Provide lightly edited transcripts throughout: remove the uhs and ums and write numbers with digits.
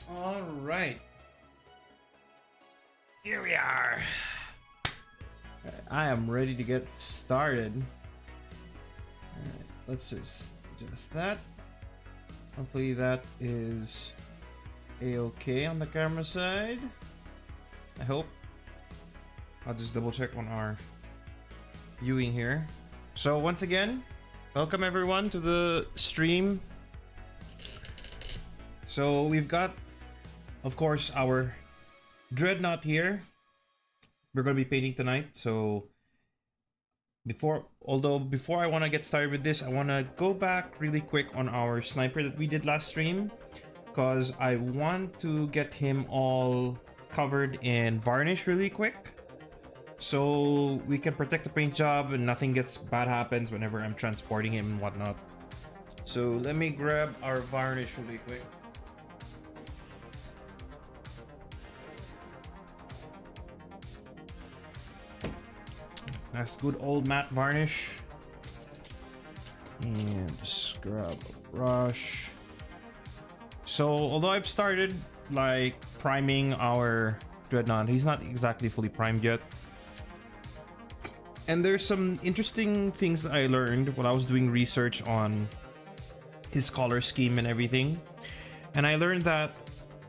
All right. Here we are. I am ready to get started. All right, let's just adjust that. Hopefully that is a-okay on the camera side. I hope. I'll just double check on our viewing here. So once again, welcome everyone to the stream. So we've got, of course, our Dreadnought here. We're gonna be painting tonight. So before I want to get started with this, I want to go back really quick on our sniper that we did last stream, because I want to get him all covered in varnish really quick, so we can protect the paint job and nothing bad happens whenever I'm transporting him and whatnot. So let me grab our varnish really quick. That's good old matte varnish. And just grab a brush. So although I've started like priming our Dreadnought, he's not exactly fully primed yet. And there's some interesting things that I learned while I was doing research on his color scheme and everything. And I learned that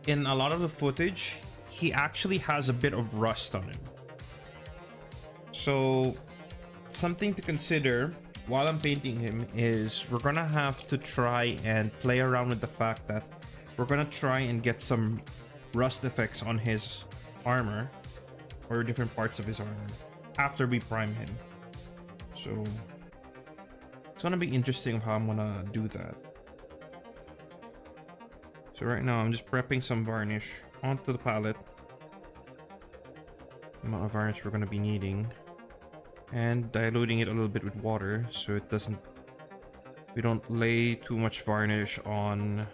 in a lot of the footage, he actually has a bit of rust on him. So something to consider while I'm painting him is we're gonna have to try and play around with the fact that we're gonna try and get some rust effects on his armor or different parts of his armor after we prime him. So it's gonna be interesting how I'm gonna do that. So right now I'm just prepping some varnish onto the palette. The amount of varnish we're gonna be needing. And diluting it a little bit with water so it doesn't, we don't lay too much varnish on.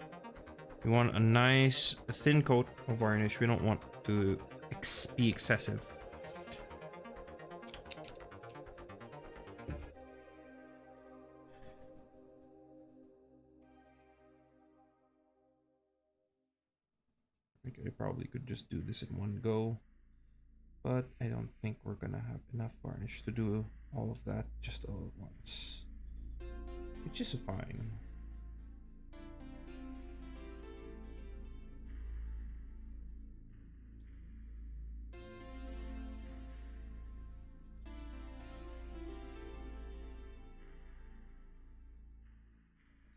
We want a nice thin coat of varnish. We don't want to be excessive. I think I probably could just do this in one go, but I don't think we're gonna have enough varnish to do all of that just all at once, which is fine.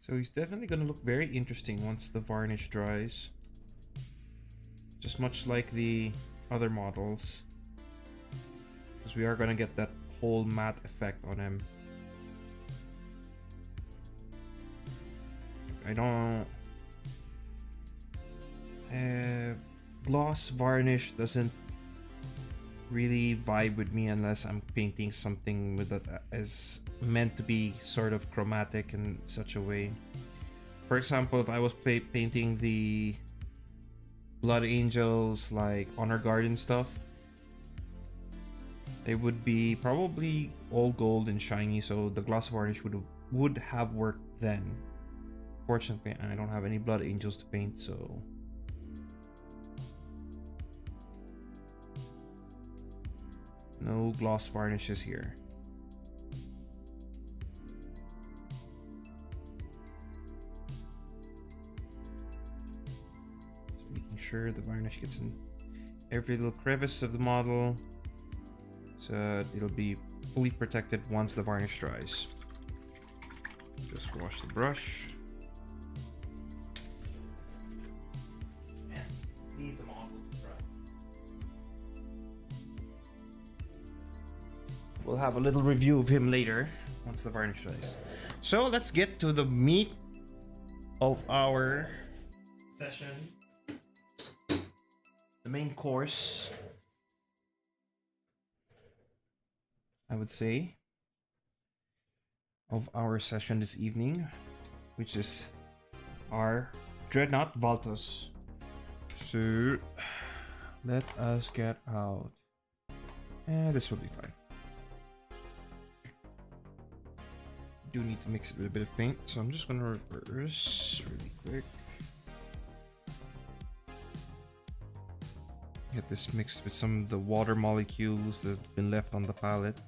So he's definitely gonna look very interesting once the varnish dries. Just much like the other models. Because we are gonna get that whole matte effect on him. I don't... gloss varnish doesn't really vibe with me unless I'm painting something with that is meant to be sort of chromatic in such a way. For example, if I was painting the Blood Angels, like Honor Guard and stuff, they would be probably all gold and shiny, so the gloss varnish would have worked then. Fortunately, I don't have any Blood Angels to paint, so no gloss varnishes here. Just making sure the varnish gets in every little crevice of the model, so it'll be fully protected once the varnish dries. Just wash the brush. And leave the model to dry. We'll have a little review of him later once the varnish dries. So let's get to the meat of our session. The main course, I would say, of our session this evening, which is our Dreadnought Valtos. So let us get out, and this will be fine. Do need to mix it with a bit of paint, so I'm just gonna reverse really quick. Get this mixed with some of the water molecules that have been left on the palette.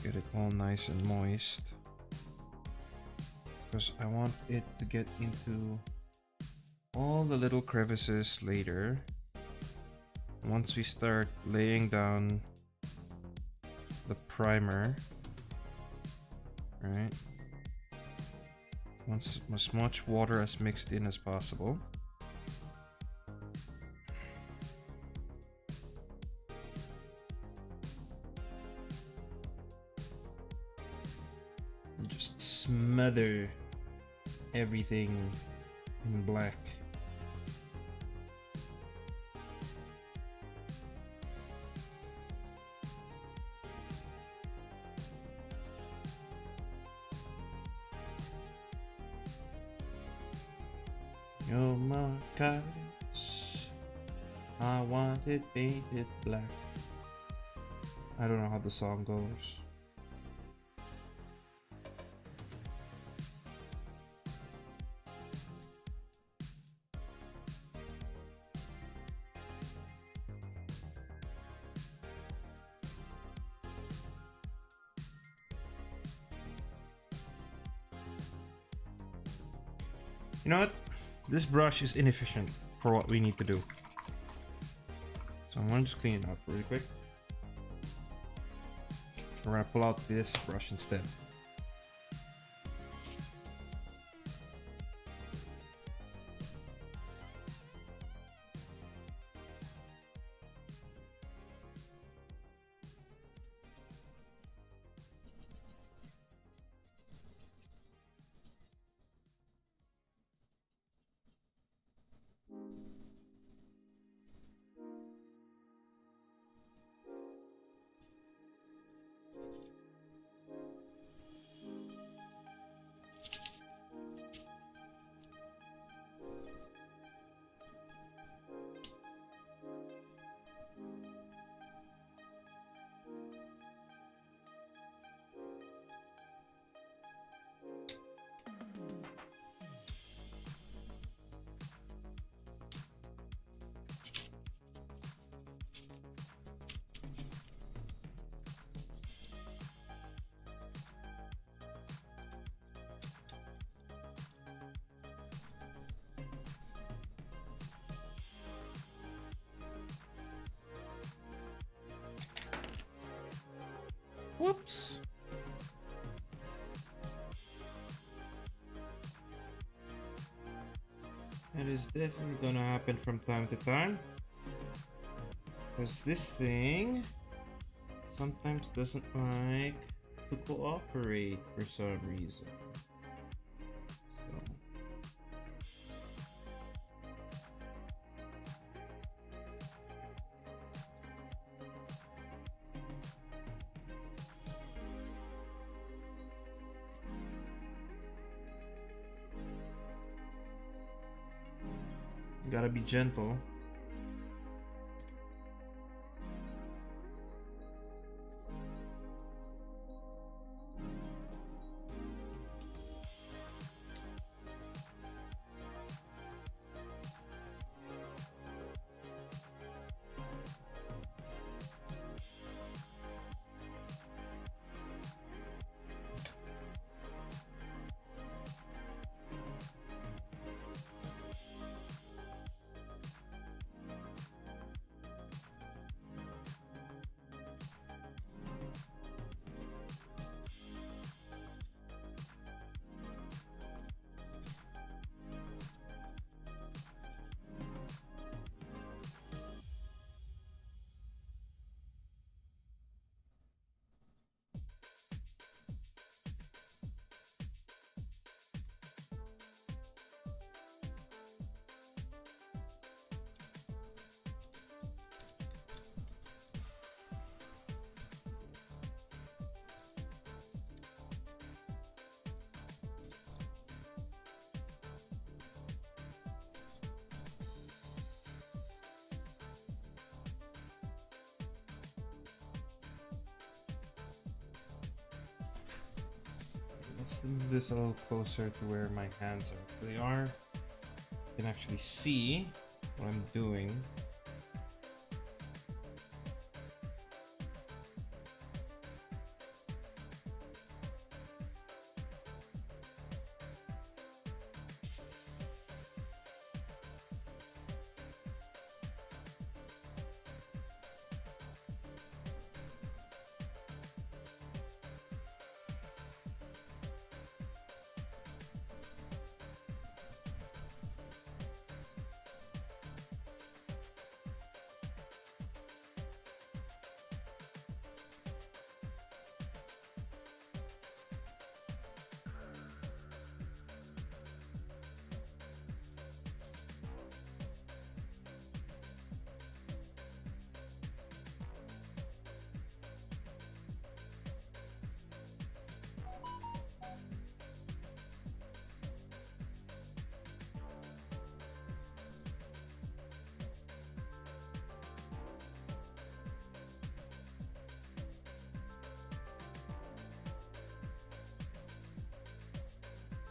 Get it all nice and moist, because I want it to get into all the little crevices later. Once we start laying down the primer, right? Once as much water as mixed in as possible. And just smother everything in black. You're my goddess, I want it painted black. I don't know how the song goes. You know what? This brush is inefficient for what we need to do. So I'm gonna just clean it up really quick. We're gonna pull out this brush instead. Whoops. That is definitely gonna happen from time to time. Because this thing sometimes doesn't like to cooperate for some reason. So. You gotta be gentle. Let's move this a little closer to where my hands actually are. You can actually see what I'm doing.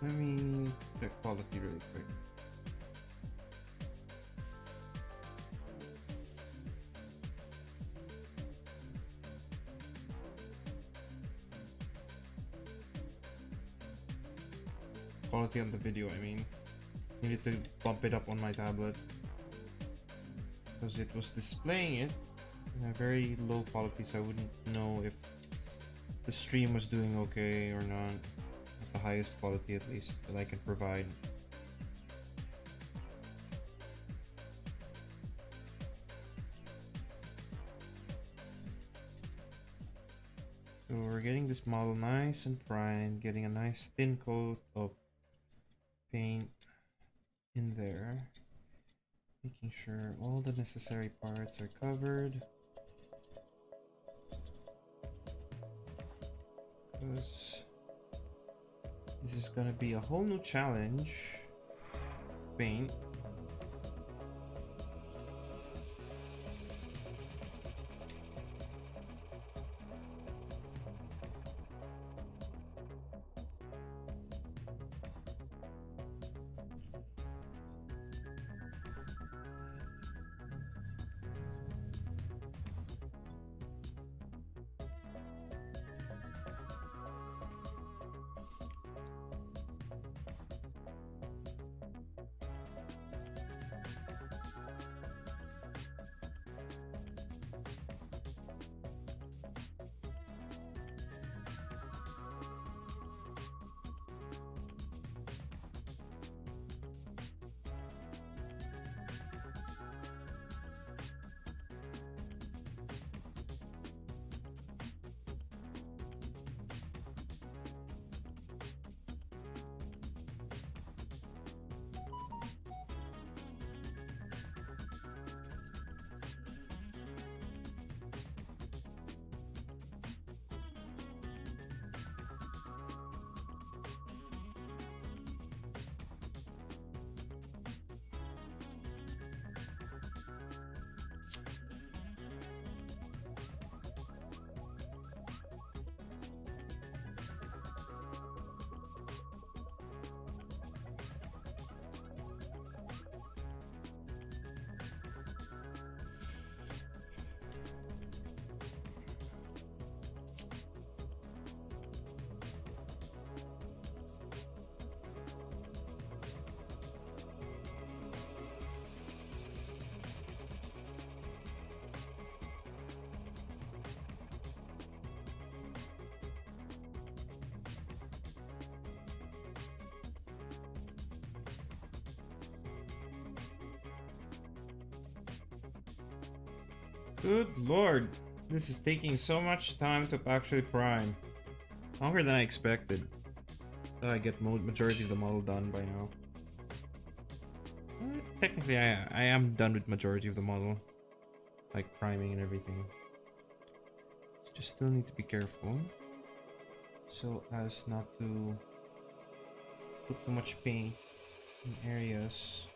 Let me check quality really quick. Quality on the video, I mean. Needed to bump it up on my tablet because it was displaying it in a very low quality, so I wouldn't know if the stream was doing okay or not. At the highest quality, at least, that I can provide. So we're getting this model nice and primed, getting a nice thin coat of paint in there, making sure all the necessary parts are covered, because this is gonna be a whole new challenge. Paint. Good lord, this is taking so much time to actually prime. Longer than I expected. Thought I get majority of the model done by now. Technically, I am done with majority of the model, like priming and everything. Just still need to be careful, so as not to put too much paint in areas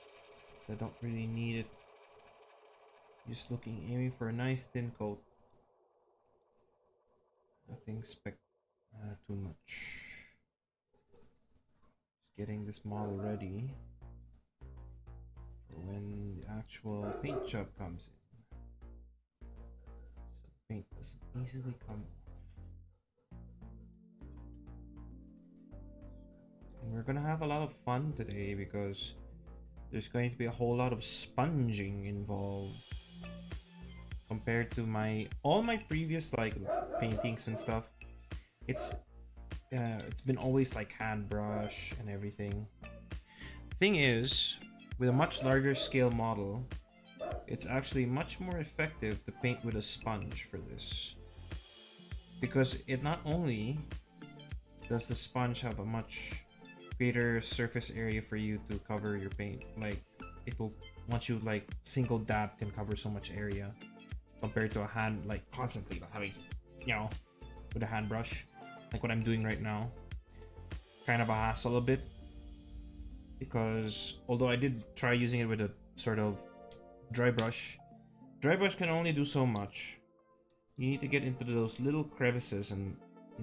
that don't really need it. Just aiming for a nice thin coat. Nothing too much. Just getting this model ready for when the actual paint job comes in. So the paint doesn't easily come off. And we're gonna have a lot of fun today because there's going to be a whole lot of sponging involved. Compared to all my previous like paintings and stuff, it's been always like hand brush and everything. Thing is, with a much larger scale model, it's actually much more effective to paint with a sponge for this, because it not only does the sponge have a much greater surface area for you to cover your paint, like it will, once you like single dab, can cover so much area. Compared to a hand, like constantly having, with a hand brush, like what I'm doing right now. Kind of a hassle a bit, because although I did try using it with a sort of dry brush can only do so much. You need to get into those little crevices and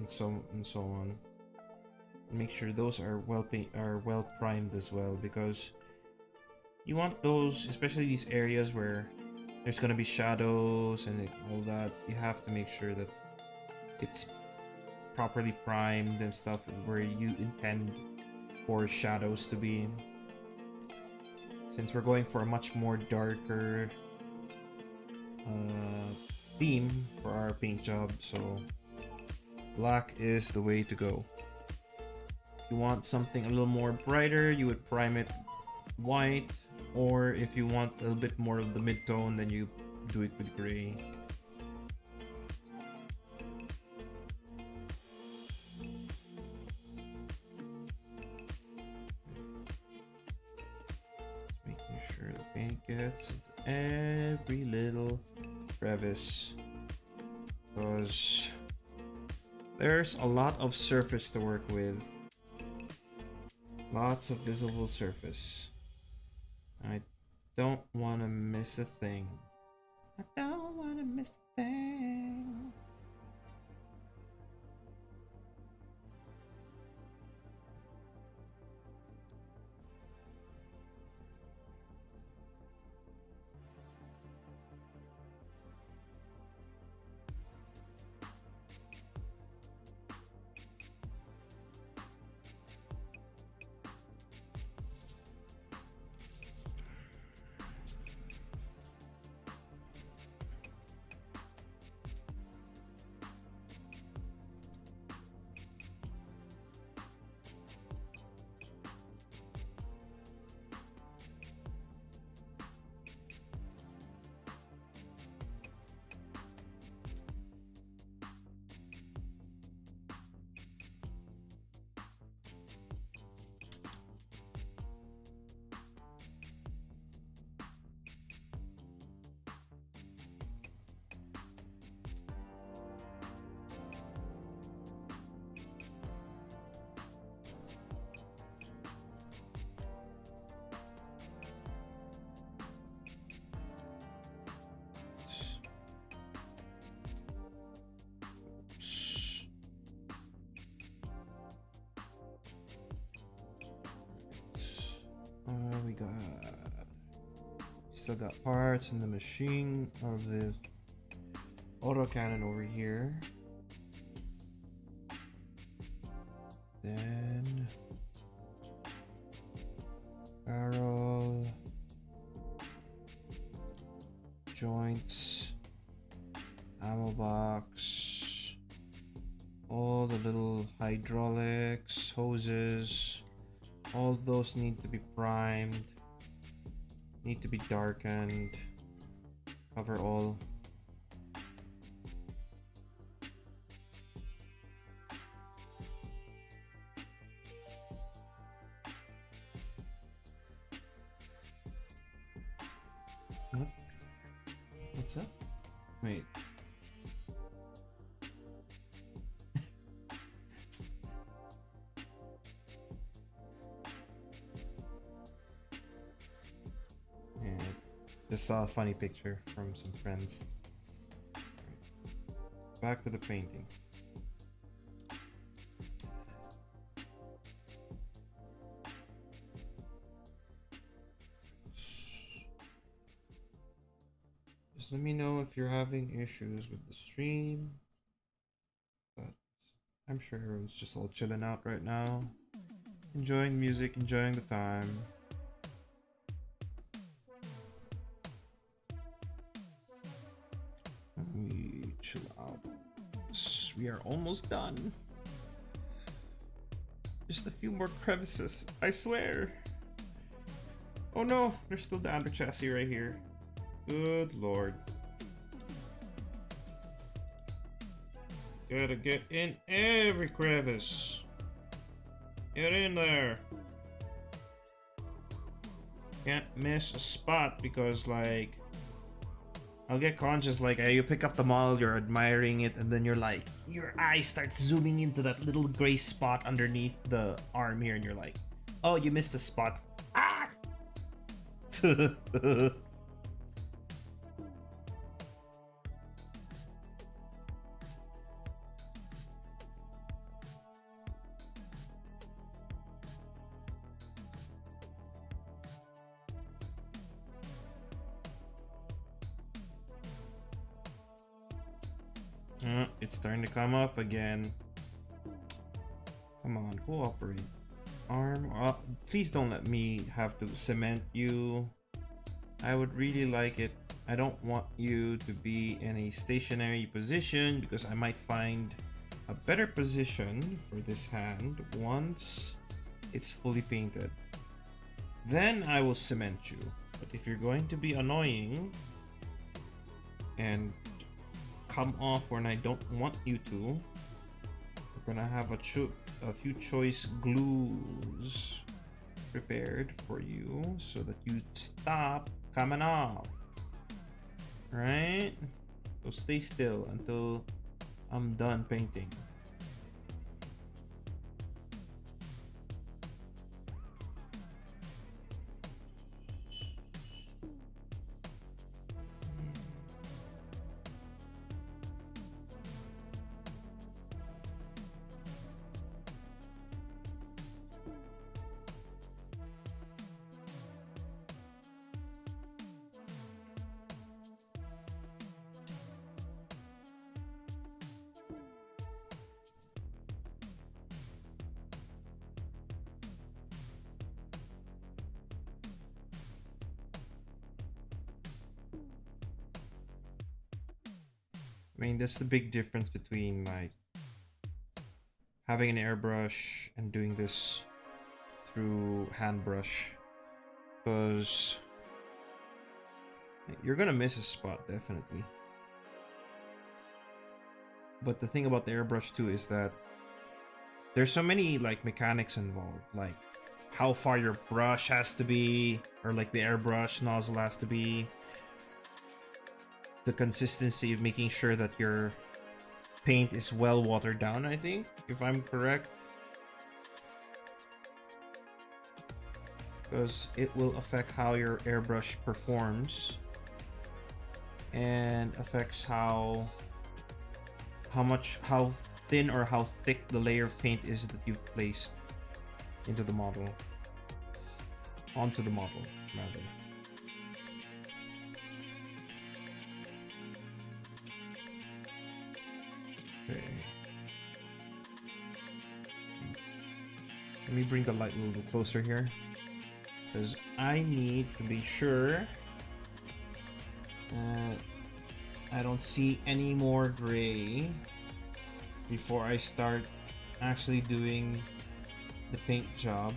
so on. Make sure those are well primed as well, because you want those, especially these areas where there's gonna be shadows and all that. You have to make sure that it's properly primed and stuff where you intend for shadows to be. since we're going for a much more darker theme for our paint job, so black is the way to go. If you want something a little more brighter, you would prime it white, or if you want a little bit more of the mid-tone, then you do it with gray. Making sure the paint gets every little crevice, because there's a lot of surface to work with. Lots of visible surface. I don't want to miss a thing. I don't want to miss a thing. We got still got parts in the machine of the autocannon over here. Then barrel joints, ammo box, all the little hydraulics, hoses. All of those need to be primed, need to be darkened, cover all. What? What's up? Wait. Just saw a funny picture from some friends. Back to the painting. Just let me know if you're having issues with the stream. But I'm sure everyone's just all chilling out right now. Enjoying music, enjoying the time. We chill out. We are almost done. Just a few more crevices, I swear. Oh no, there's still the under chassis right here. Good lord. Gotta get in every crevice. Get in there. Can't miss a spot because, like, I'll get conscious, like, you pick up the model, you're admiring it, and then you're like, your eye starts zooming into that little gray spot underneath the arm here, and you're like, oh, you missed a spot. Ah! It's starting to come off again. Come on, cooperate. arm. Please don't let me have to cement you. I would really like it. I don't want you to be in a stationary position because I might find a better position for this hand once it's fully painted. Then I will cement you. But if you're going to be annoying and come off when I don't want you to, we're gonna have a few choice glues prepared for you so that you stop coming off. Right? So stay still until I'm done painting. I mean, that's the big difference between like having an airbrush and doing this through hand brush, because you're gonna miss a spot definitely. But the thing about the airbrush too is that there's so many like mechanics involved, like how far your brush has to be, or like the airbrush nozzle has to be, the consistency of making sure that your paint is well watered down, I think, if I'm correct, because it will affect how your airbrush performs and affects how thin or how thick the layer of paint is that you've placed into the model, onto the model rather. Okay. Let me bring the light a little closer here, because I need to be sure I don't see any more gray before I start actually doing the paint job.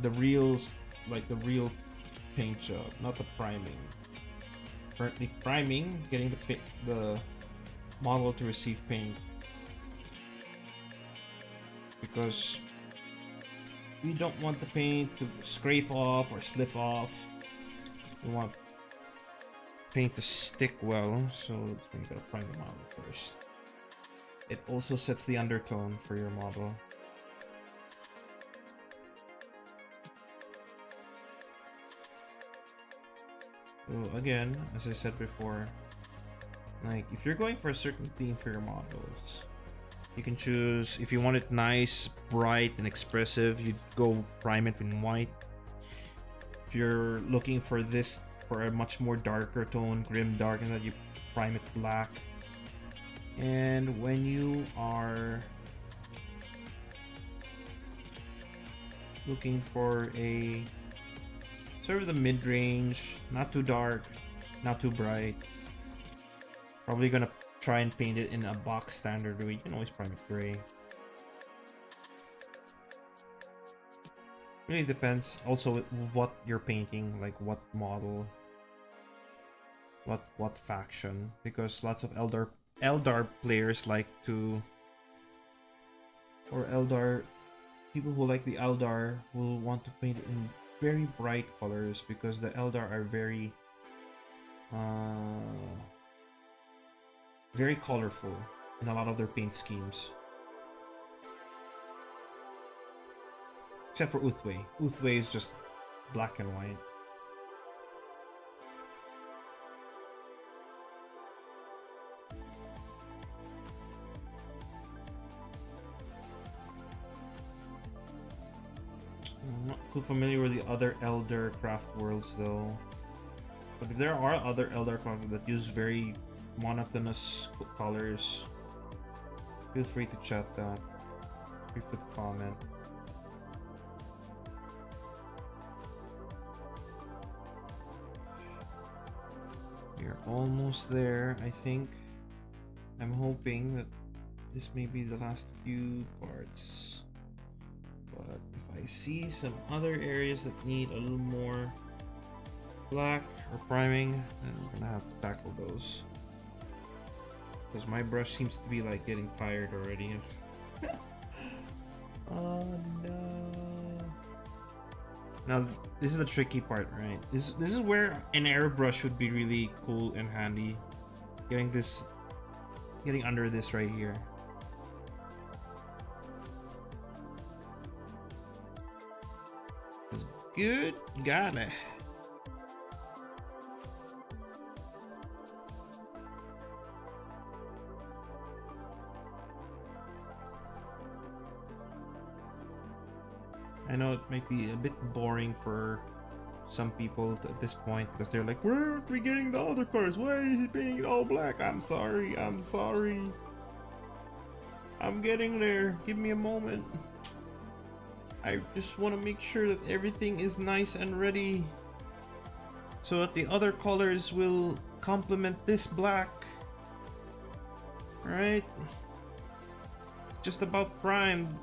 The real paint job, not the priming. Currently priming, getting the model to receive paint, because we don't want the paint to scrape off or slip off. We want paint to stick well, so we gotta prime the model first. It also sets the undertone for your model. So again, as I said before, like if you're going for a certain theme for your models, you can choose. If you want it nice, bright, and expressive, you go prime it in white. If you're looking for this for a much more darker tone, grim dark, and then you prime it black. And when you are looking for a sort of the mid-range, not too dark, not too bright, probably gonna try and paint it in a box standard way. You can always prime it gray. Really depends also what you're painting, like what model, what faction, because lots of Eldar players like to, or Eldar people who like the Eldar will want to paint it in very bright colors, because the Eldar are very very colorful in a lot of their paint schemes. Except for Uthway. Uthway is just black and white. I'm not too familiar with the other Elder Craft worlds though. But if there are other Elder Craft that use very monotonous colors, feel free to chat that. Feel free to comment. We're almost there, I think. I'm hoping that this may be the last few parts. But if I see some other areas that need a little more black or priming, then we're gonna have to tackle those. Because my brush seems to be like getting tired already. Oh no. Now this is the tricky part, right? This is where an airbrush would be really cool and handy. Getting under this right here. It's good. Got it. I know it might be a bit boring for some people at this point because they're like, where are we getting the other colors? Why is he painting it all black? I'm sorry. I'm getting there. Give me a moment. I just want to make sure that everything is nice and ready so that the other colors will complement this black. Alright? Just about primed.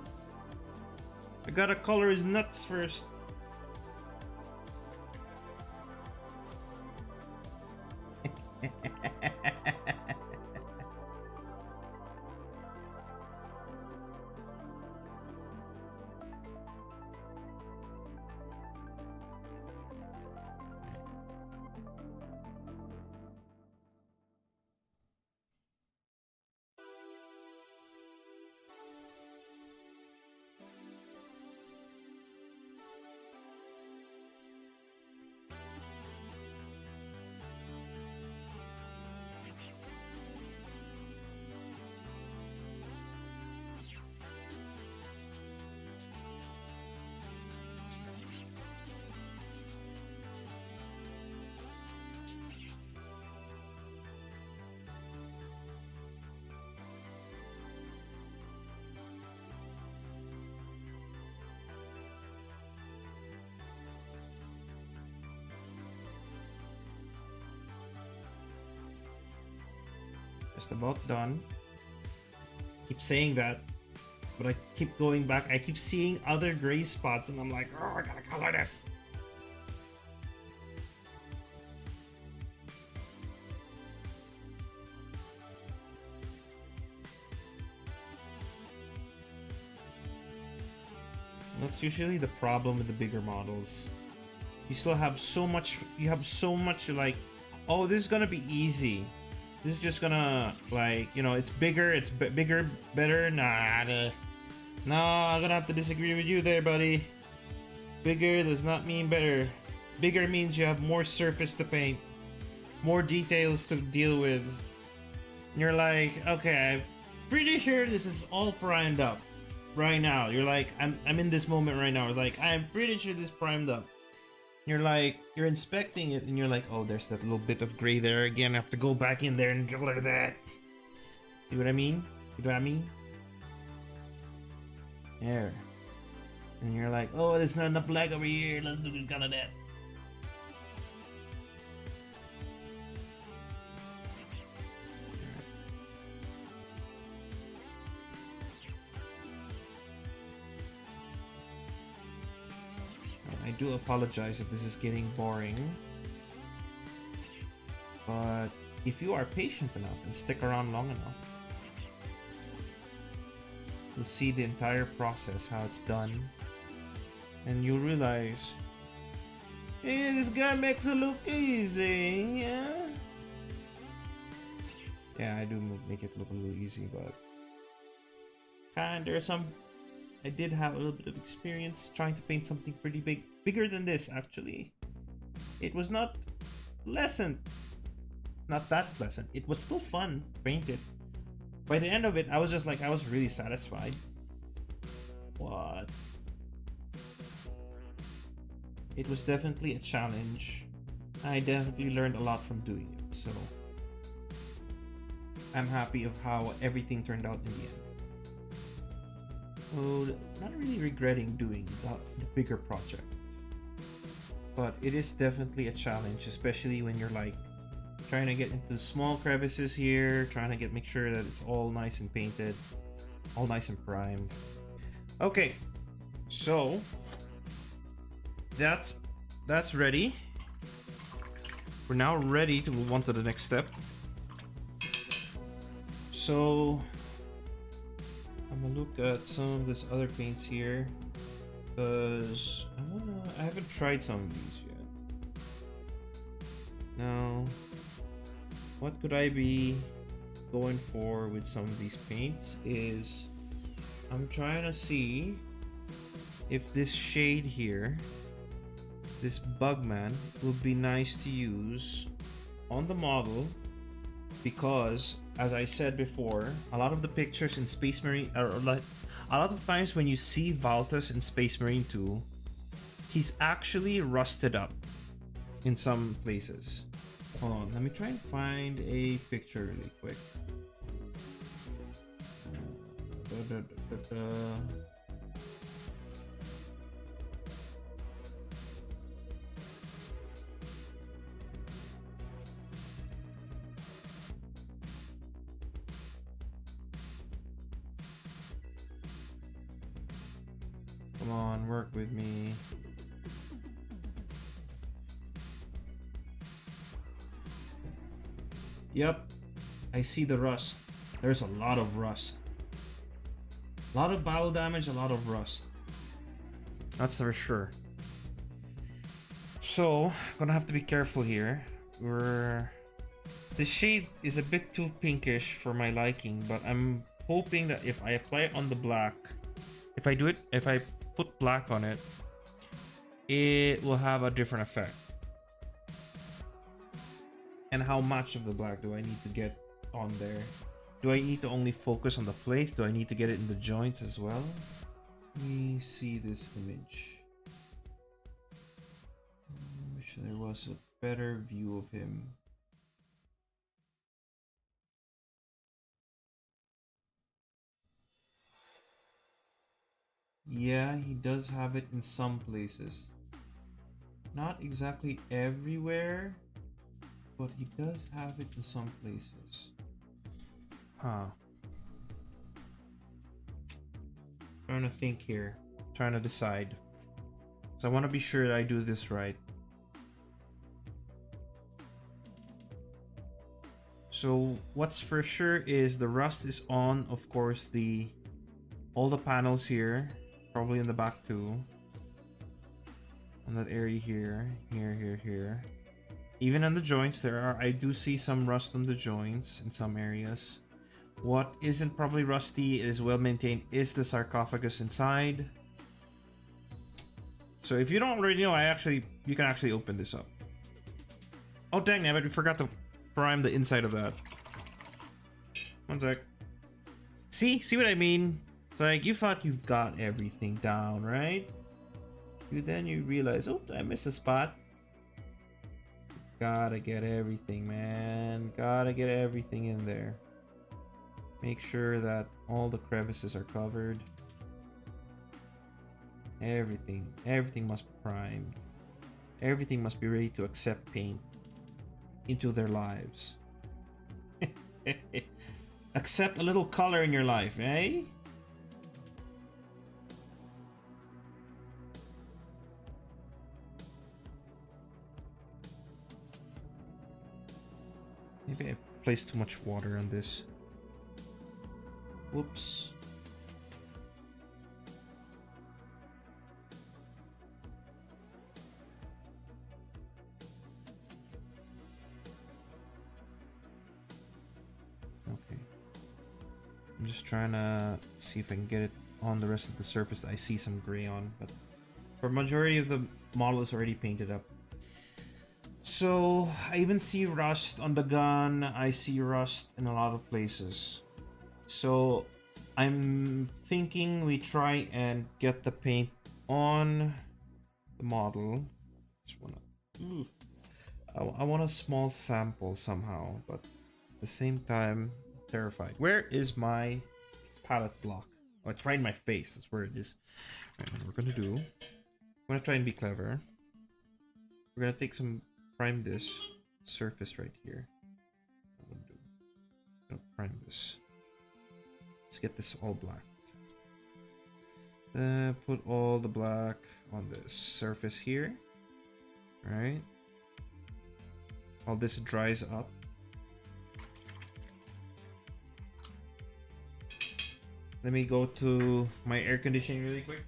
I gotta color his nuts first. Just about done. Keep saying that, but I keep going back. I keep seeing other gray spots, and I'm like, oh, I gotta color this. That's usually the problem with the bigger models. You still have so much. You have so much like, oh, this is gonna be easy. This is just gonna, like, you know, it's bigger, bigger, better. Nah, no, I'm gonna have to disagree with you there, buddy. Bigger does not mean better. Bigger means you have more surface to paint, more details to deal with. And you're like, okay, I'm pretty sure this is all primed up right now. You're like, I'm in this moment right now. Like, I'm pretty sure this primed up. You're like, you're inspecting it and you're like, oh, there's that little bit of gray there again. I have to go back in there and color that. See what I mean? See what I mean? There. And you're like, oh, there's not enough black over here. Let's do kind of that. I do apologize if this is getting boring, but if you are patient enough and stick around long enough, you'll see the entire process, how it's done, and you'll realize, hey, this guy makes it look easy, yeah? Yeah, I do make it look a little easy, but there's some. I did have a little bit of experience trying to paint something pretty bigger than this, actually. It was not pleasant. Not that pleasant. It was still fun to paint it. By the end of it, I was just like, I was really satisfied. What? It was definitely a challenge. I definitely learned a lot from doing it, so I'm happy of how everything turned out in the end. So, not really regretting doing the bigger project, but it is definitely a challenge, especially when you're like trying to get into small crevices here, trying to make sure that it's all nice and painted, all nice and primed. Okay, so that's ready. We're now ready to move on to the next step. So I'm gonna look at some of this other paints here, because I haven't tried some of these yet. Now, what could I be going for with some of these paints is I'm trying to see if this shade here, this Bugman, would be nice to use on the model, because as I said before, a lot of the pictures in Space Marine are like, a lot of times when you see Valtus in Space Marine 2, he's actually rusted up in some places. Hold on, let me try and find a picture really quick. Come on, work with me. Yep, I see the rust. There's a lot of rust. A lot of battle damage, a lot of rust. That's for sure. So, gonna have to be careful here. The shade is a bit too pinkish for my liking, but I'm hoping that if I apply it on the black, if I put black on it, it will have a different effect. And how much of the black do I need to get on there? Do I need to only focus on the place? Do I need to get it in the joints as well? Let me see this image. I wish there was a better view of him. Yeah, he does have it in some places. Not exactly everywhere, but he does have it in some places. Huh. Trying to think here. Trying to decide. So I want to be sure that I do this right. So what's for sure is the rust is on, of course, all the panels here. Probably in the back too. On that area here. Here. Even on the joints, I do see some rust on the joints in some areas. What isn't probably rusty, is well maintained, is the sarcophagus inside. So if you don't already know, you can actually open this up. Oh dang it, we forgot to prime the inside of that. One sec. See what I mean? It's like, you thought you've got everything down, right? Then you realize, oh, I missed a spot. Gotta get everything, man. Gotta get everything in there. Make sure that all the crevices are covered. Everything must be primed. Everything must be ready to accept paint into their lives. Accept a little color in your life, eh? Maybe I placed too much water on this. Whoops. Okay. I'm just trying to see if I can get it on the rest of the surface. I see some gray on, but for majority of the model is already painted up. So I even see rust on the gun. I see rust in a lot of places. So I'm thinking we try and get the paint on the model. Just wanna, I want a small sample somehow, but at the same time, terrified. Where is my palette block? Oh, it's right in my face. That's where it is. Right, what we're gonna do, I'm gonna try and be clever. We're gonna take some, prime this surface right here. Trying this. Let's get this all black. Put all the black on this surface here. Right. While this dries up. Let me go to my air conditioning really quick.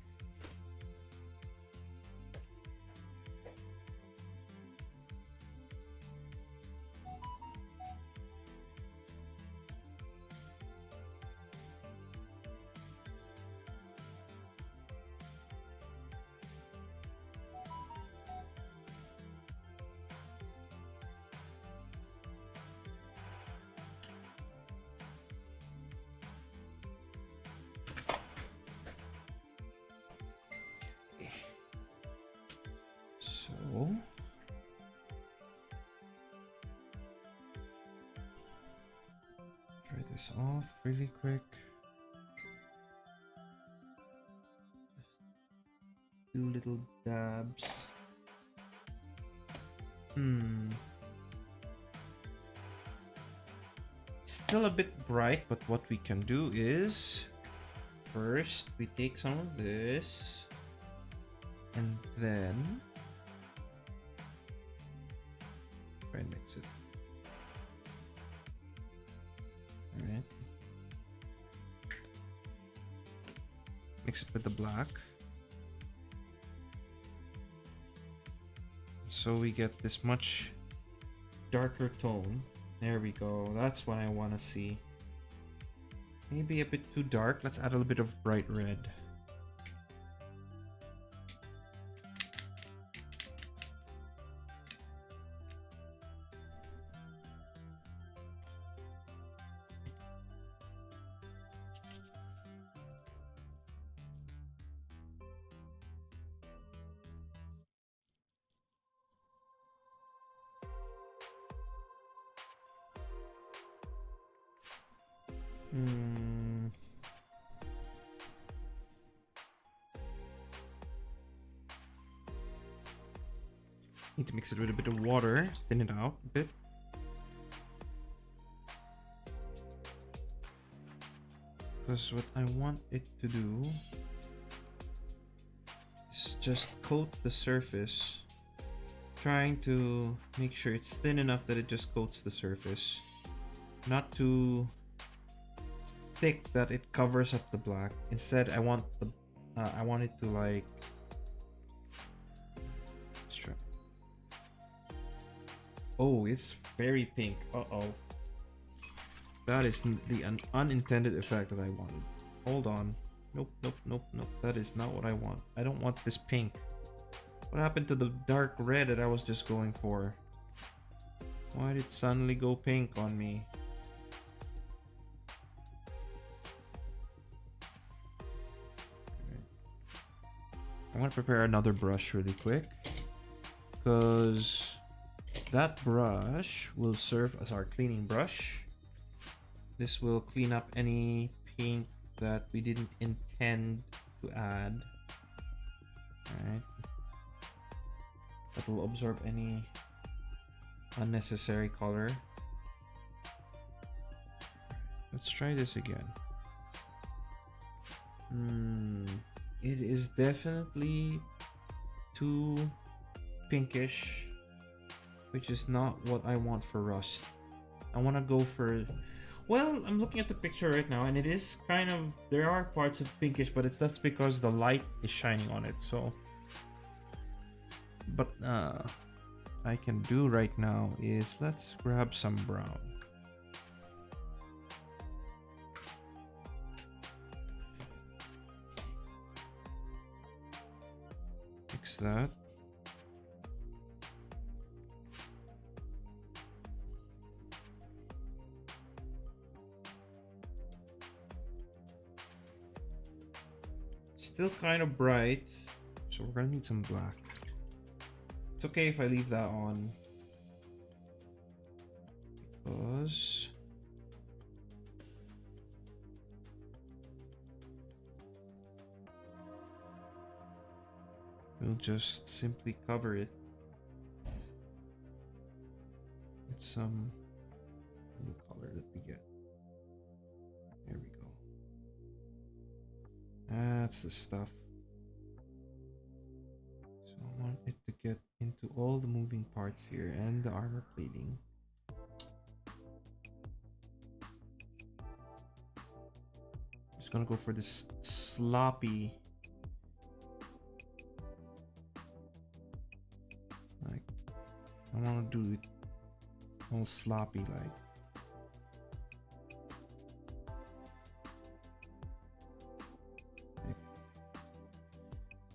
So try this off really quick. Just do little dabs. Still a bit bright, but what we can do is first we take some of this and then try and mix it. All right. Mix it with the black. So we get this much darker tone. There we go. That's what I want to see. Maybe a bit too dark. Let's add a little bit of bright red. Need to mix it with a bit of water, thin it out a bit. Because what I want it to do is just coat the surface, trying to make sure it's thin enough that it just coats the surface, not too thick that it covers up the black. Instead, I want the I want it to like. Let's try. Oh, it's very pink. Uh-oh. That is the unintended effect that I wanted. Hold on. Nope, nope, nope, nope. That is not what I want. I don't want this pink. What happened to the dark red that I was just going for? Why did it suddenly go pink on me? I'm gonna prepare another brush really quick, because that brush will serve as our cleaning brush. This will clean up any paint that we didn't intend to add. Alright. That will absorb any unnecessary color. Let's try this again. It is definitely too pinkish, which is not what I want for rust. I want to go for, well, I'm looking at the picture right now and it is kind of, there are parts of pinkish, but that's because the light is shining on it. So, but I can do right now is let's grab some brown. Mix that. Still kind of bright, so we're gonna need some black. It's okay if I leave that on, because we'll just simply cover it with some blue color that we get. that's the stuff. So I want it to get into all the moving parts here and the armor plating. Just gonna go for this sloppy, like, I want to do it all sloppy, like.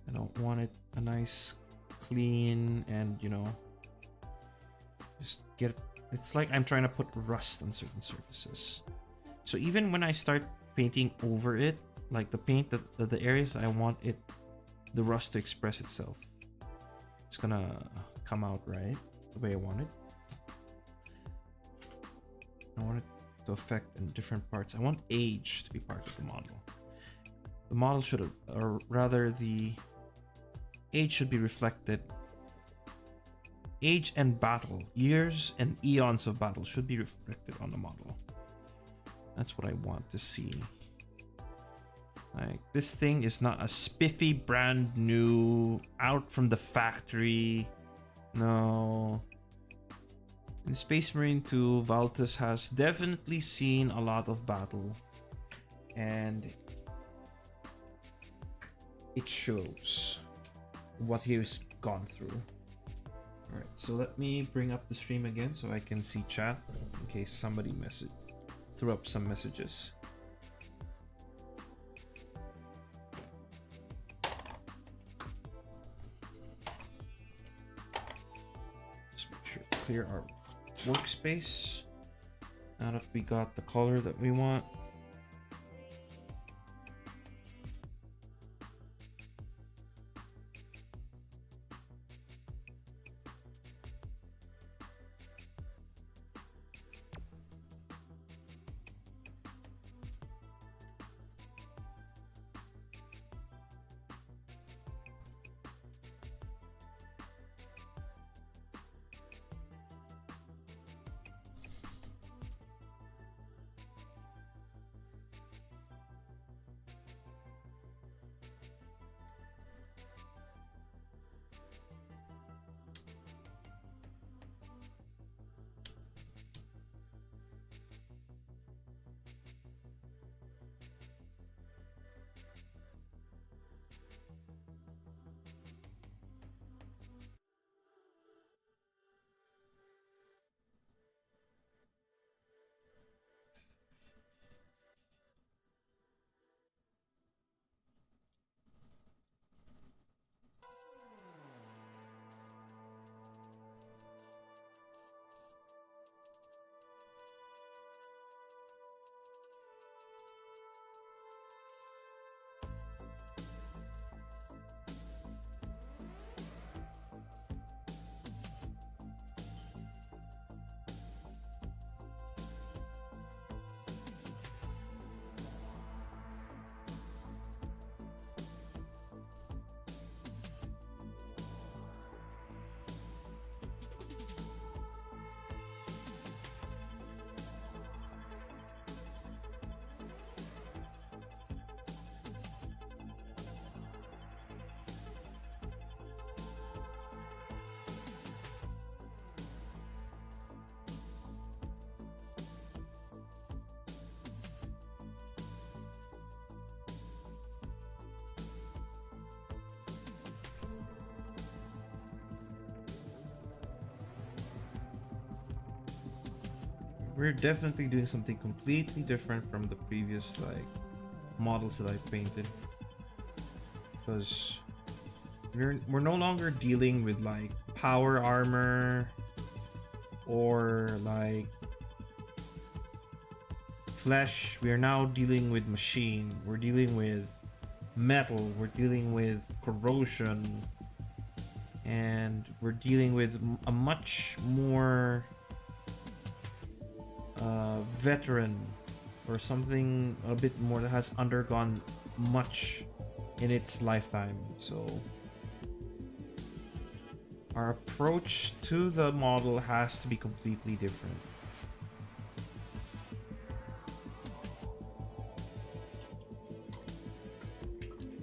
I don't want it a nice, clean, and just get. It's like I'm trying to put rust on certain surfaces. So even when I start painting over it, like the paint, the areas I want it, the rust to express itself, it's gonna come out right the way I want it. I want it to affect in different parts. I want age to be part of the model. The model should have, or rather the age should be reflected. Age and battle, years and eons of battle should be reflected on the model. That's what I want to see. Like, this thing is not a spiffy, brand new, out from the factory. No. In Space Marine 2, Valtus has definitely seen a lot of battle. And it shows what he's gone through. Alright, so let me bring up the stream again so I can see chat in case somebody threw up some messages. Just make sure to clear our workspace now that we got the color that we want. We're definitely doing something completely different from the previous models that I painted, because we're no longer dealing with power armor or flesh. We are now dealing with machine. We're dealing with metal. We're dealing with corrosion, and we're dealing with a much more veteran, or something a bit more that has undergone much in its lifetime. So our approach to the model has to be completely different.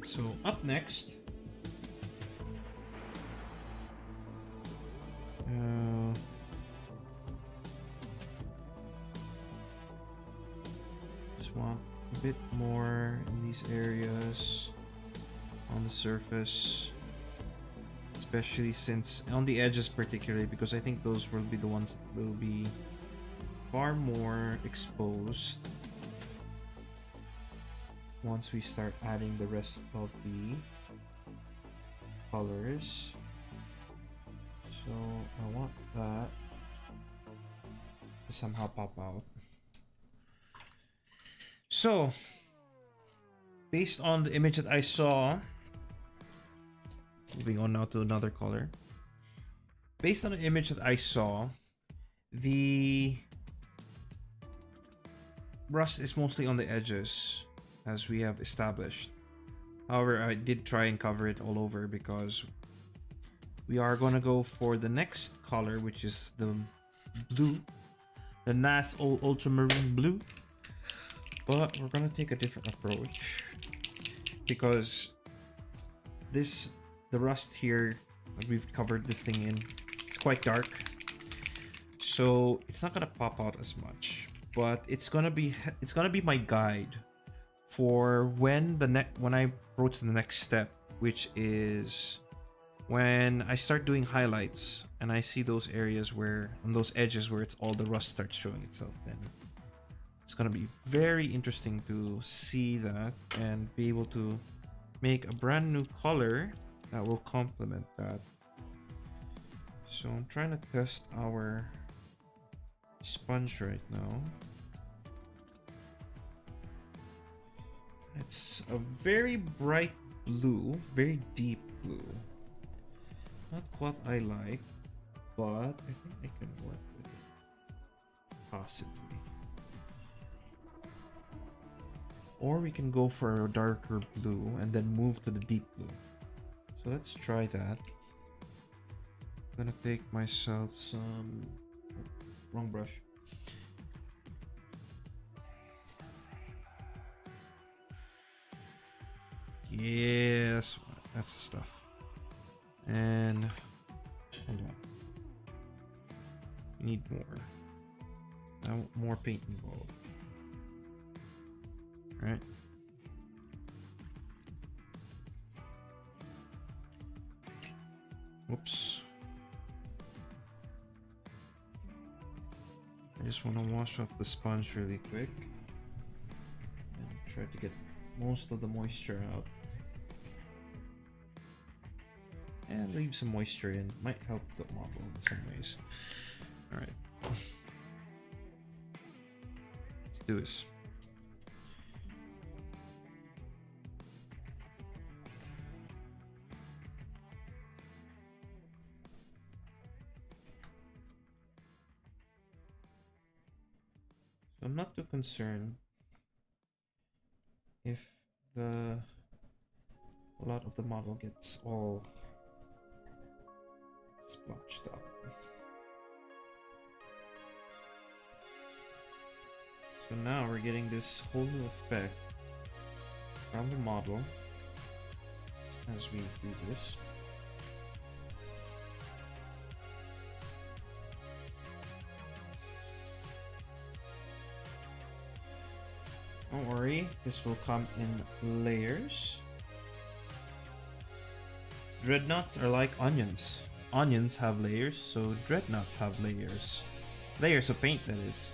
So up next, just want a bit more in these areas on the surface, especially since on the edges particularly, because I think those will be the ones that will be far more exposed once we start adding the rest of the colors. So I want that to somehow pop out. So based on the image that I saw, moving on now to another color. Based on the image that I saw, the rust is mostly on the edges, as we have established. However, I did try and cover it all over because we are gonna go for the next color, which is the blue, the NAS ultramarine blue. But we're gonna take a different approach because the rust here that we've covered this thing in, it's quite dark, so it's not gonna pop out as much. But it's gonna be my guide for when I approach the next step, which is when I start doing highlights and I see those areas where on those edges where it's all the rust starts showing itself. Then it's gonna be very interesting to see that and be able to make a brand new color that will complement that. So I'm trying to test our sponge right now. It's a very bright blue, very deep blue. Not what I like, but I think I can work with it. Possibly. Or we can go for a darker blue and then move to the deep blue. So let's try that. I'm gonna take myself some... wrong brush. Yes, that's the stuff. And hold on. We need more. I want more paint involved. Right. Whoops. I just want to wash off the sponge really quick and try to get most of the moisture out. And leave some moisture in. Might help the model in some ways. Alright. Let's do this. I'm not too concerned if a lot of the model gets all splotched up. So now we're getting this whole new effect from the model as we do this. Don't worry, this will come in layers. Dreadnoughts are like onions. Onions have layers, so dreadnoughts have layers. Layers of paint, that is.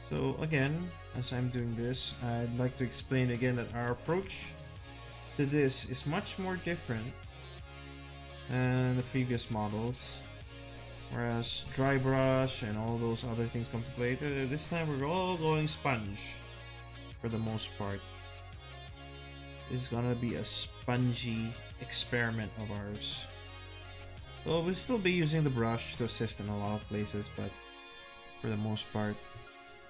So again, as I'm doing this, I'd like to explain again that our approach to this is much more different than the previous models. Whereas dry brush and all those other things come to play. This time we're all going sponge for the most part. This is gonna be a spongy experiment of ours. So we'll still be using the brush to assist in a lot of places, but for the most part,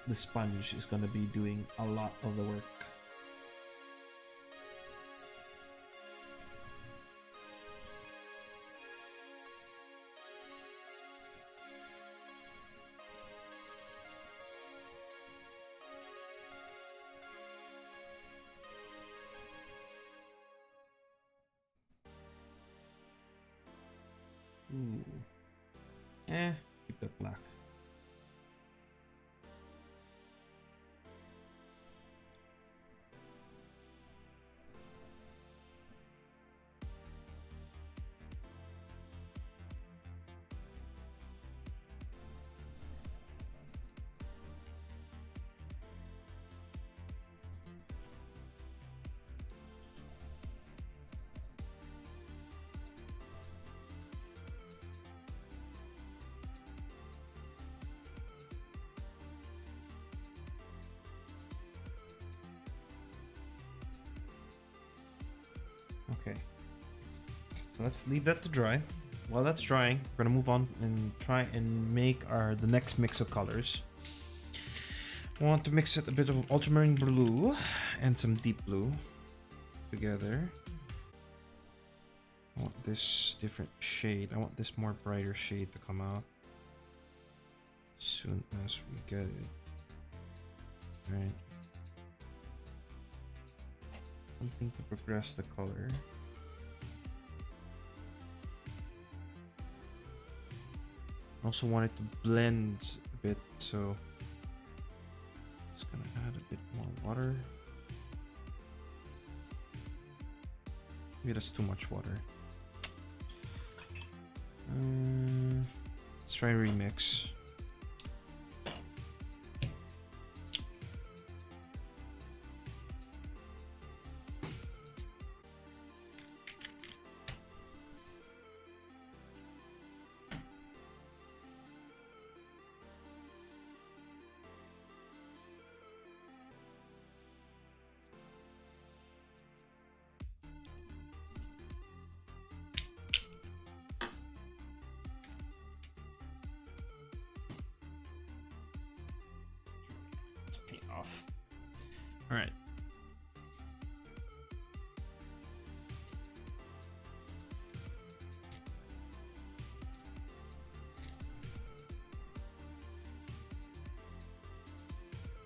the sponge is gonna be doing a lot of the work. Ooh. Keep that black. Okay, so let's leave that to dry. While that's drying, we're gonna move on and try and make the next mix of colors. I want to mix it a bit of ultramarine blue and some deep blue together. I want this different shade. I want this more brighter shade to come out as soon as we get it. Right. Something to progress the color. I also want it to blend a bit, so just gonna add a bit more water. Maybe that's too much water. Let's try and remix. Off. All right.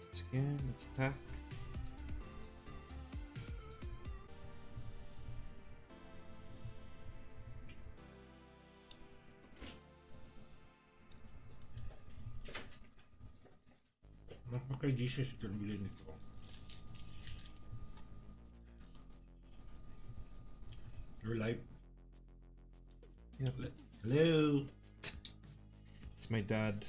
Once again, let's attack. Kay Jesus ito nabili nito. Your life. Yep. Hello. It's my dad.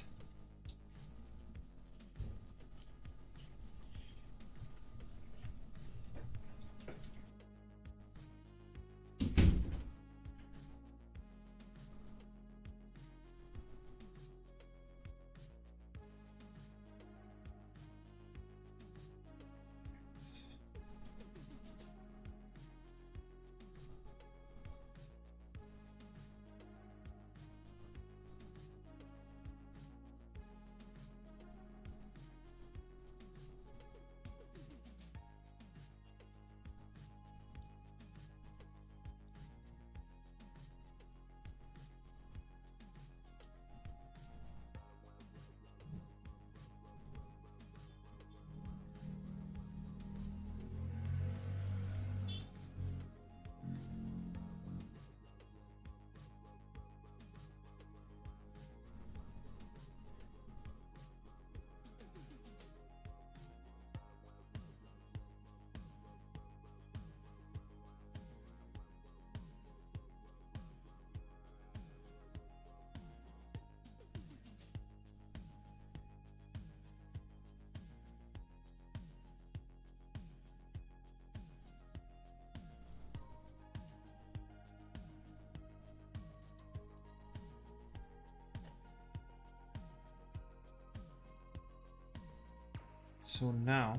So now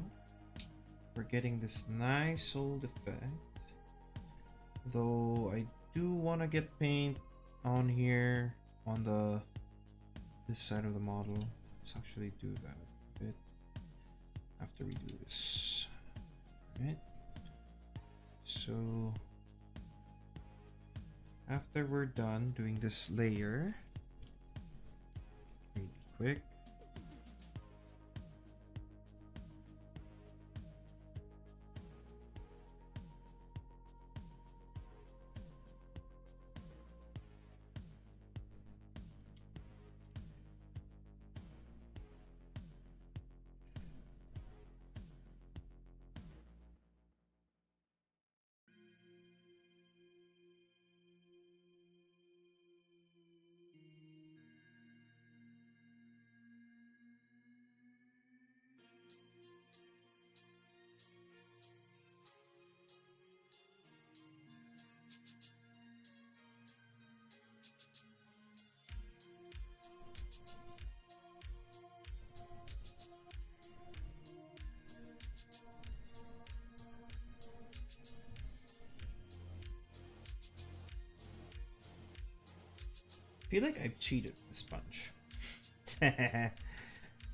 we're getting this nice old effect. Though I do want to get paint on here on this side of the model. Let's actually do that a bit after we do this. Right. So after we're done doing this layer, really quick. I feel like I've cheated the sponge. I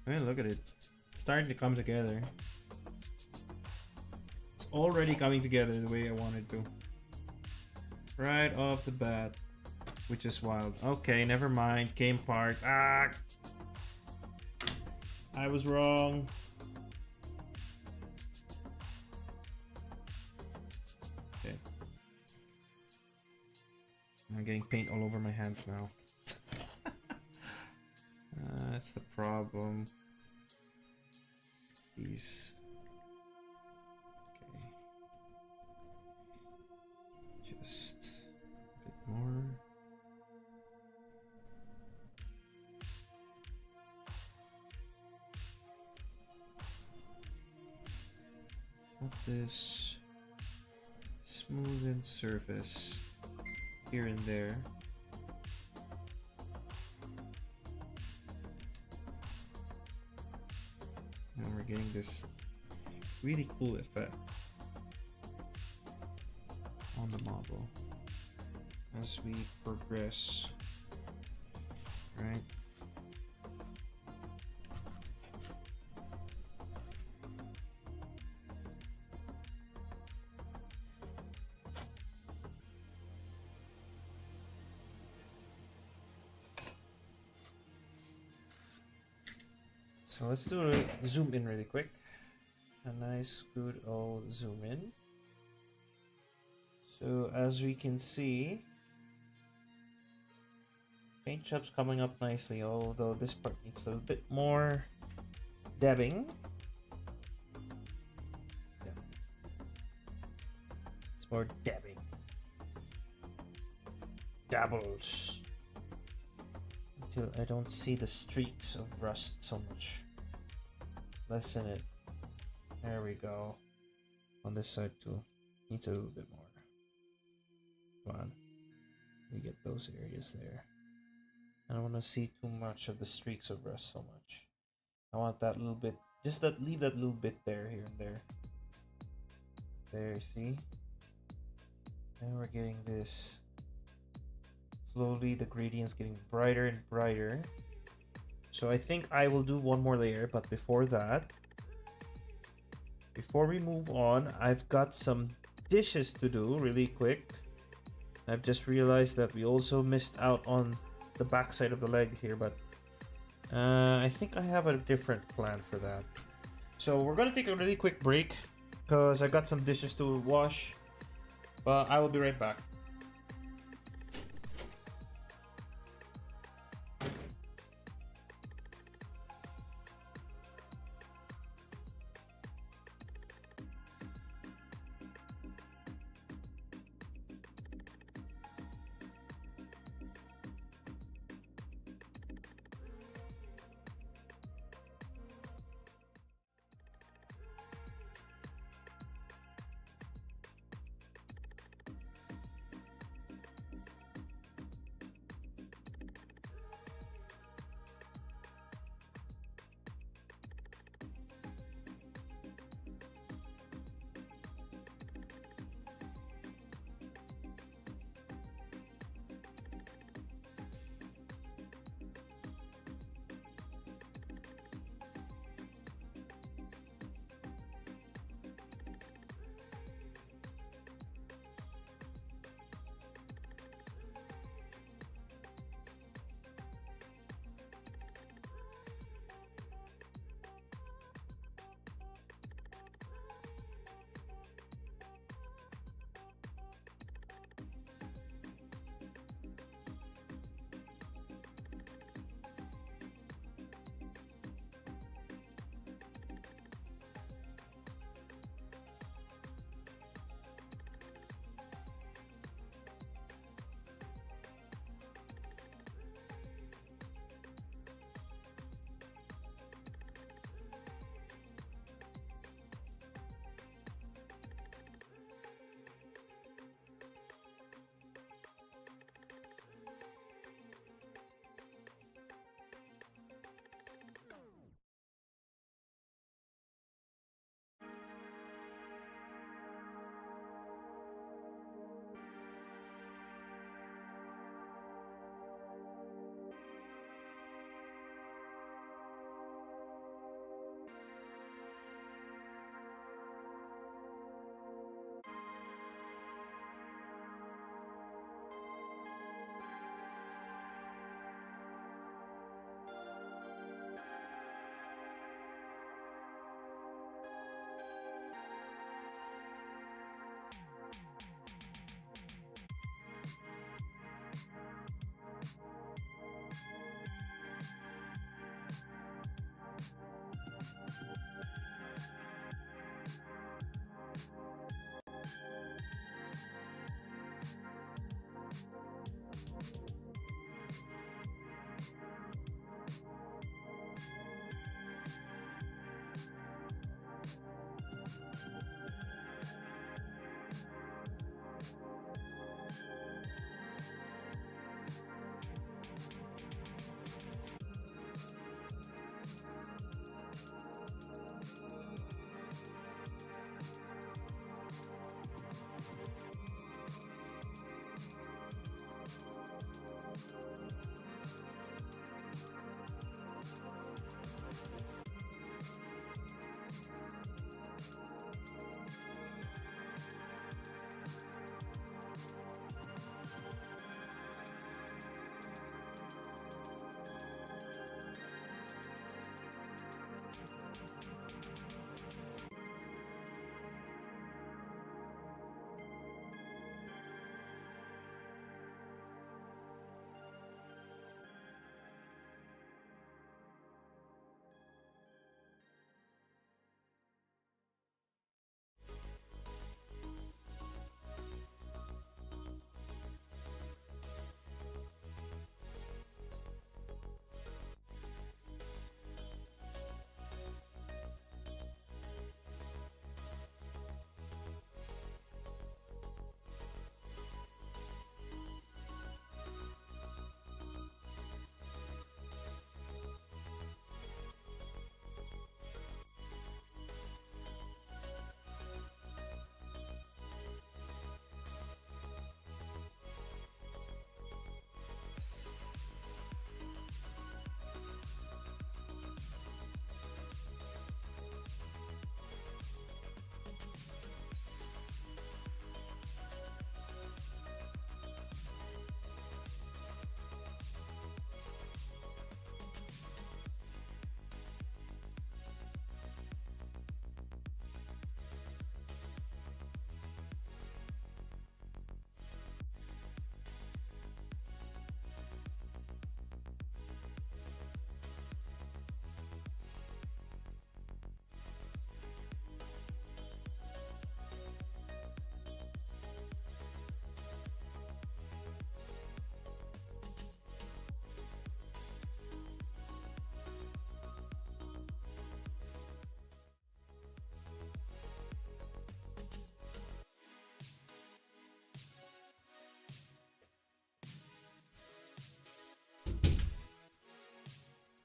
mean, look at it. It's starting to come together. It's already coming together the way I wanted to. Right off the bat. Which is wild. Okay, never mind. Came apart. Ah! I was wrong. Okay. I'm getting paint all over my hands now. That's the problem. These. Okay. Just a bit more. Want this smoothened surface here and there. And we're getting this really cool effect on the model as we progress, right? So let's do a zoom in really quick. A nice good old zoom in. So as we can see, paint job's coming up nicely, although this part needs a little bit more dabbing. Yeah. It's more dabbing. Dabbles. Until I don't see the streaks of rust so much. Lessen it. There we go. On this side too. Needs a little bit more. Come on. We get those areas there. I don't want to see too much of the streaks of rust so much. I want that little bit. Just that. Leave that little bit there, here and there. There, see? And we're getting this. Slowly the gradient's getting brighter and brighter. So I think I will do one more layer, but before that, before we move on, I've got some dishes to do really quick. I've just realized that we also missed out on the backside of the leg here, but I think I have a different plan for that. So we're gonna take a really quick break because I got some dishes to wash, but I will be right back.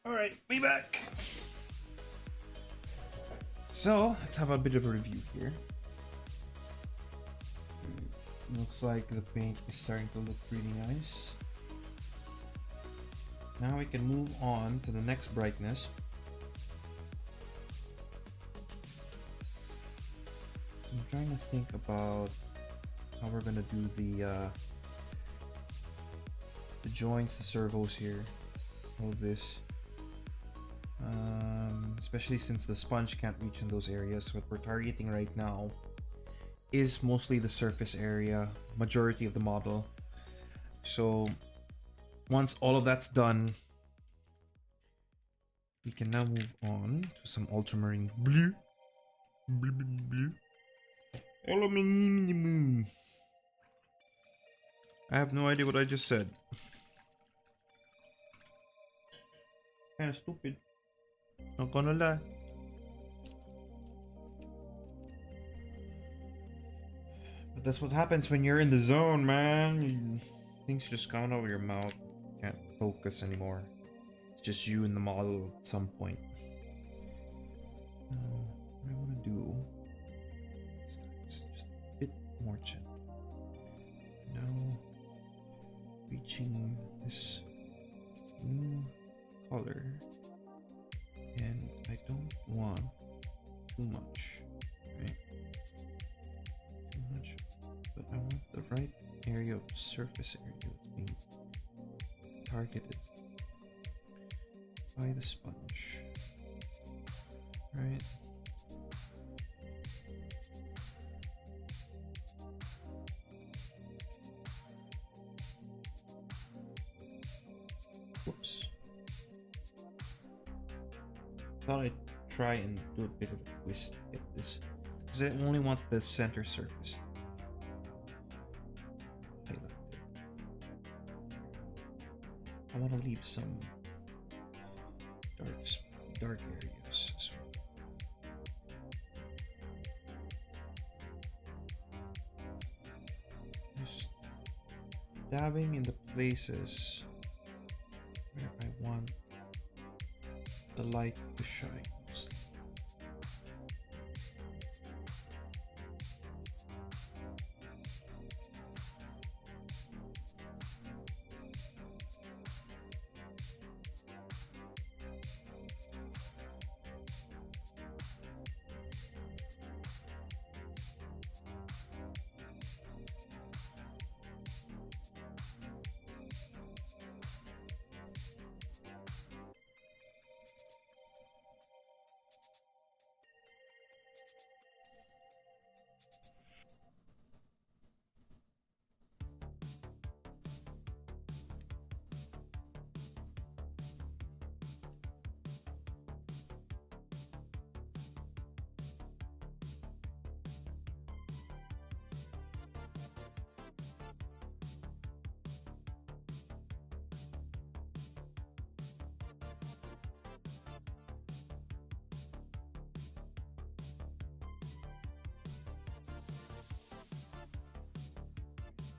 Alright, we back. So, let's have a bit of a review here. Looks like the paint is starting to look really nice. Now we can move on to the next brightness. I'm trying to think about how we're gonna do the joints, the servos here, all of this. Especially since the sponge can't reach in those areas. What we're targeting right now is mostly the surface area, majority of the model. So once all of that's done, we can now move on to some ultramarine blue. Blue. Ultramarine. I have no idea what I just said. Kinda stupid. Not gonna lie. But that's what happens when you're in the zone, man. Things just come out of your mouth. Can't focus anymore. It's just you and the model at some point. What I want to do is just a bit more gentle. Now, reaching this new color. And I don't want too much, right? Too much, but I want the right area of surface area that's being targeted by the sponge, right? Whoops. Thought I'd try and do a bit of a twist to get this, because I only want the center surface. I want to leave some dark areas as well. Just dabbing in the places where I want the light to shine mostly.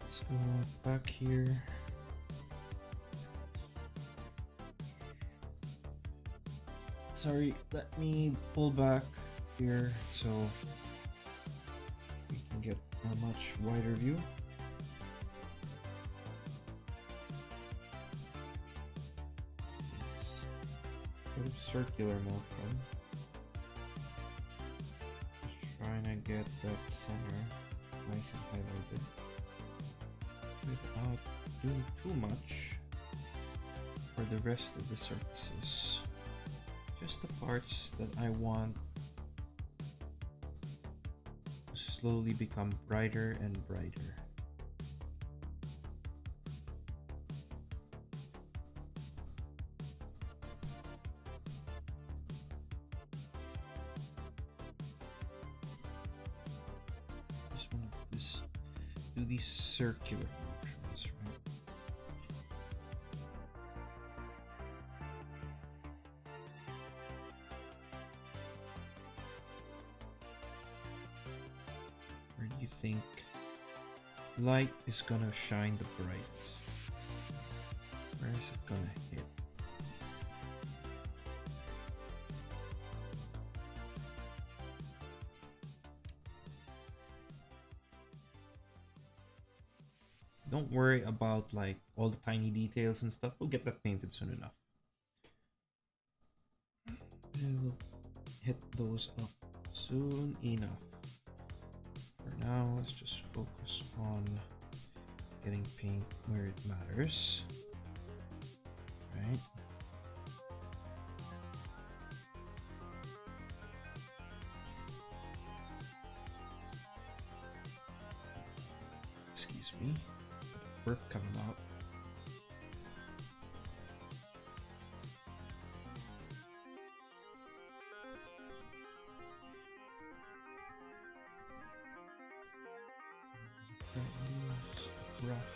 Let's go back here. Sorry, let me pull back here so we can get a much wider view. Sort of circular motion. Just trying to get that center nice and highlighted without doing too much for the rest of the surfaces. Just the parts that I want to slowly become brighter and brighter. Just want to do these circular motions, right? Where do you think light is gonna shine the brightest? Where is it gonna hit? don't worry about like all the tiny details and stuff. We'll get that painted soon enough. And we'll hit those up soon enough. For now, let's just focus on getting paint where it matters. Right. Excuse me. Burp coming out. Use a brush.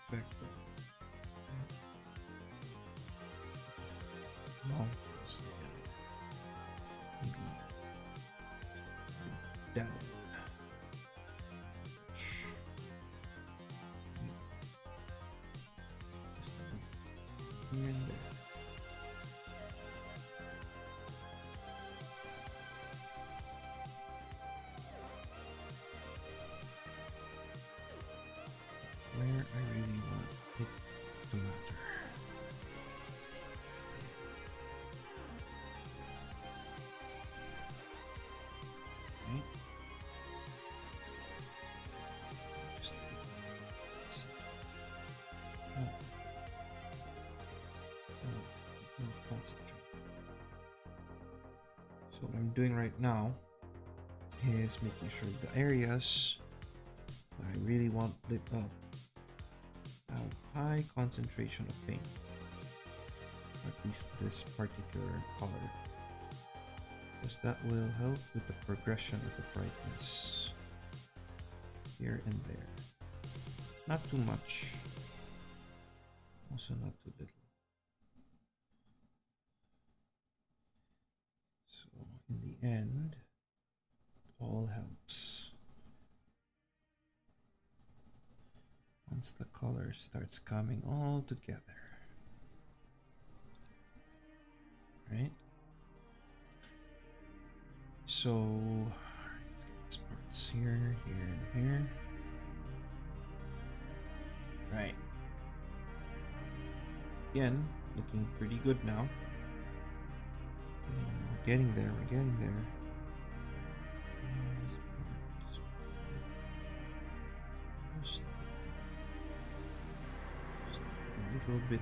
Effective. No, maybe down. Here and there. Where I really want it to matter. Right? Just no. No, concentrate. So what I'm doing right now is making sure the areas that I really want lit up have high concentration of paint, or at least this particular color, because that will help with the progression of the brightness here and there. Not too much, also not too little. So in the end, it all helps. Once the color starts coming all together, right? So let's get these parts here, here, and here. Right. Again, looking pretty good now. We're getting there. We're getting there. Just a little bit.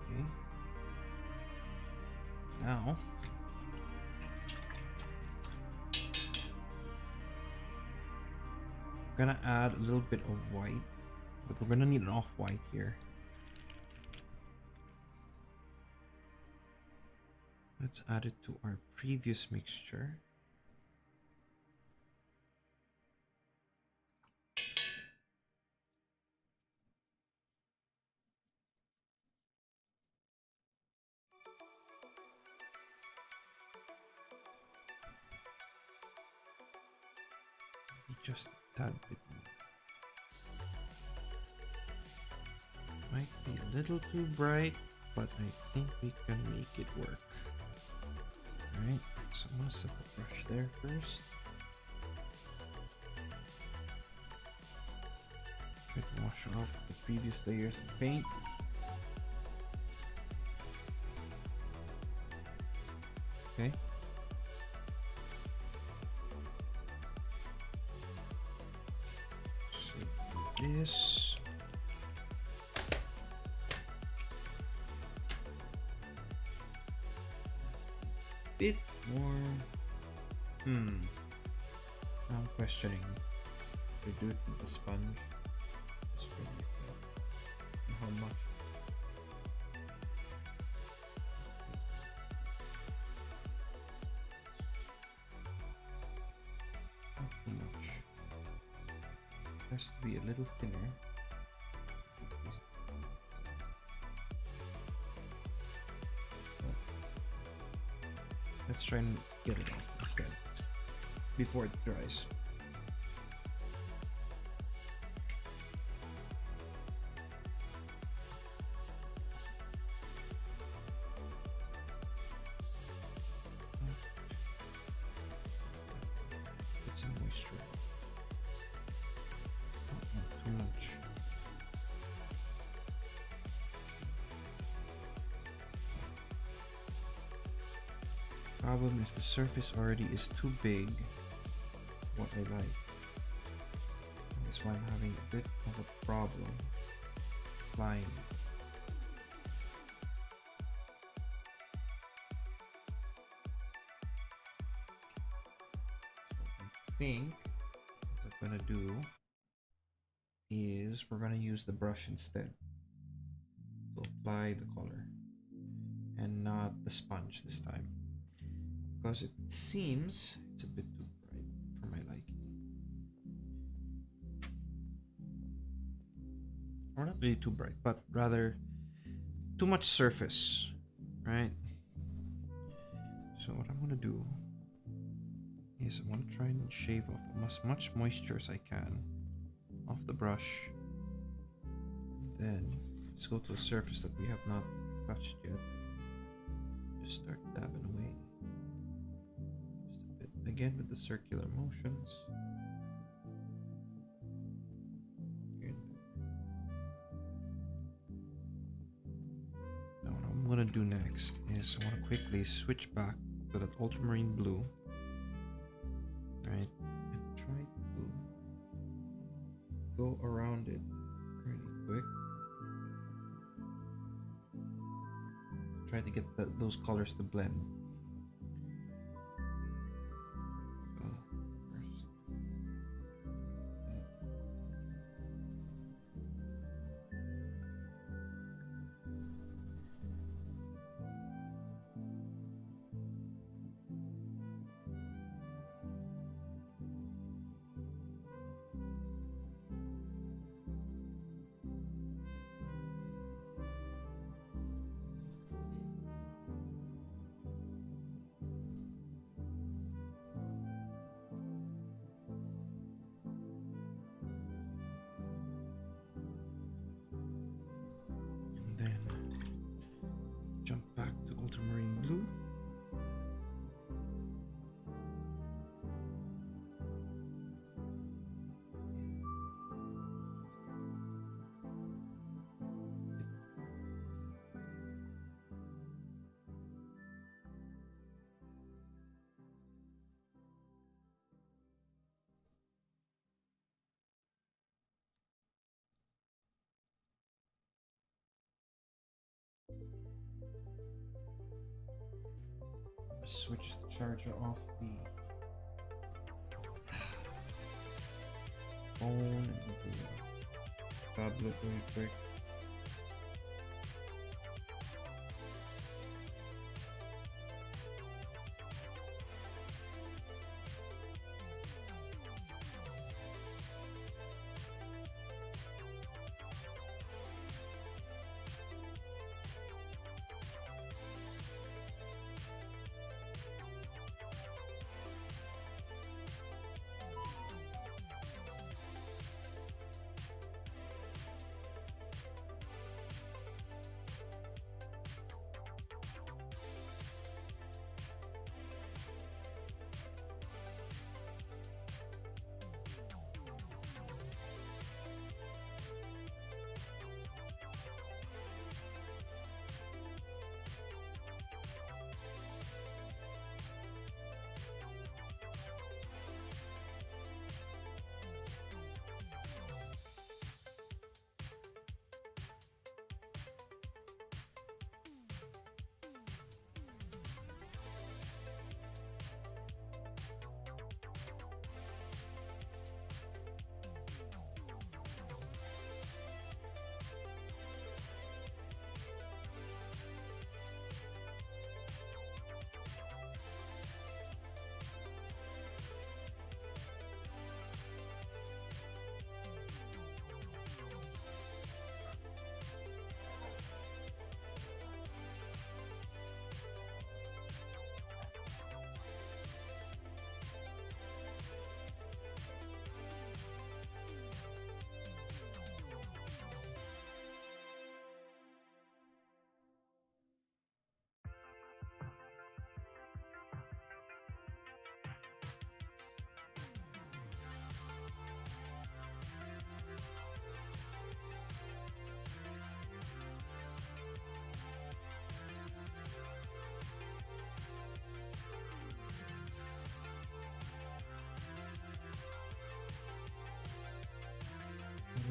Okay. Now, we're gonna add a little bit of white, but we're gonna need an off-white here. Let's add it to our previous mixture. Maybe just a tad bit more. Might be a little too bright, but I think we can make it work. Alright, so I'm gonna set the brush there first. Try to wash off the previous layers of paint. Okay. So for this, bit more. I'm questioning. They do it with the sponge. Just really good. How much? Not too much. Has to be a little thinner. Let's try and get it off instead before it dries. Get some moisture. Not too much. Problem is the surface already is too big for what I like. That's why I'm having a bit of a problem applying. I think what we're gonna do is we're gonna use the brush instead to apply the color and not the sponge this time. Because it seems it's a bit too bright for my liking. Or not really too bright, but rather too much surface, right? So what I'm gonna do is I want to try and shave off as much moisture as I can off the brush. Then let's go to a surface that we have not touched yet. Just start dabbing away. Again with the circular motions. Now what I'm gonna do next is I want to quickly switch back to that ultramarine blue, right, and try to go around it really quick. Try to get those colors to blend. Jump back to ultramarine blue. Switch the charger off the phone and the tablet really quick.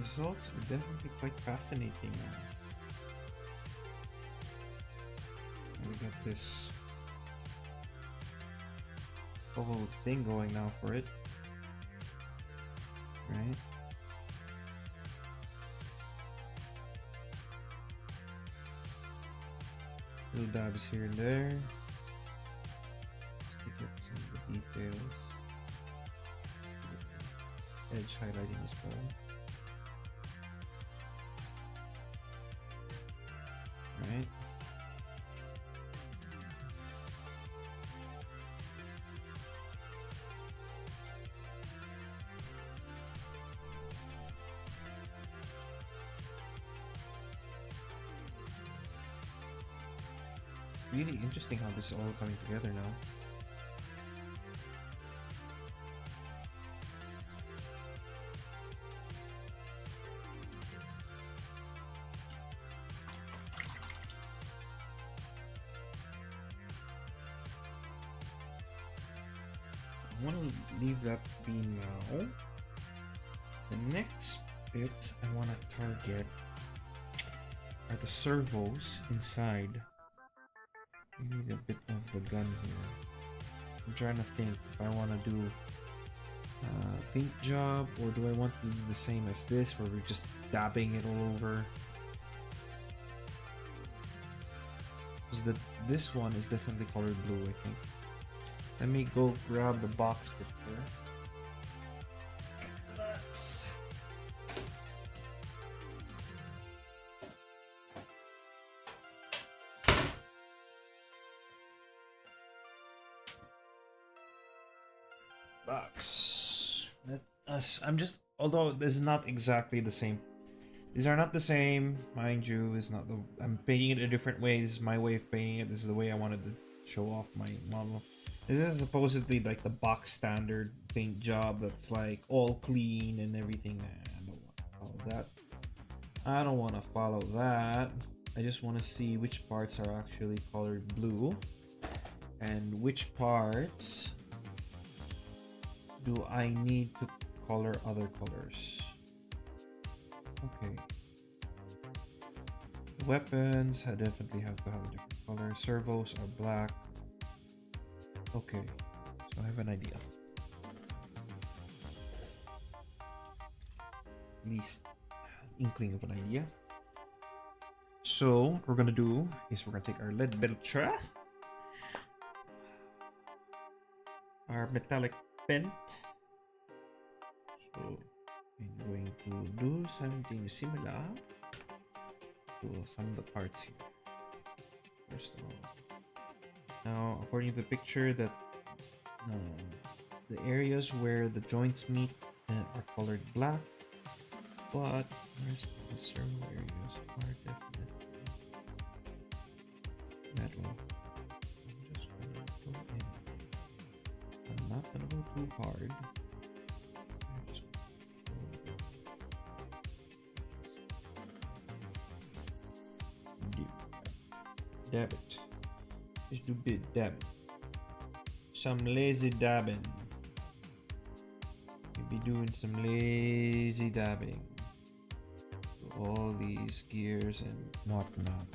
results are definitely quite fascinating. We got this whole thing going now for it, right? Little dabs here and there, just to get some of the details. Edge highlighting as well. Right. Really interesting how this is all coming together now. I want to leave that be now. The next bit I want to target are the servos inside. We need a bit of the gun here. I'm trying to think if I want to do paint job, or do I want to do the same as this where we're just dabbing it all over. Because this one is definitely colored blue, I think. Let me go grab the box picture. Let's... box. Let us... I'm just... Although this is not exactly the same. These are not the same, mind you. It's not the... I'm painting it a different way. This is my way of painting it. This is the way I wanted to show off my model. This is supposedly like the box standard paint job that's like all clean and everything. I don't want to follow that. I don't want to follow that. I just want to see which parts are actually colored blue and which parts do I need to color other colors. Okay. Weapons, I definitely have to have a different color. Servos are black. Okay, so I have an idea. At least inkling of an idea. So what we're gonna do is we're gonna take our lead belcher, our metallic pen. So I'm going to do something similar to some of the parts here. First of all. Now, according to the picture, that the areas where the joints meet are colored black, but the servo areas are definitely that one. I'm just gonna go in. I'm not gonna go too hard. Dab it. Just do bit dab. Some lazy dabbing. You'll be doing some lazy dabbing to all these gears and whatnot.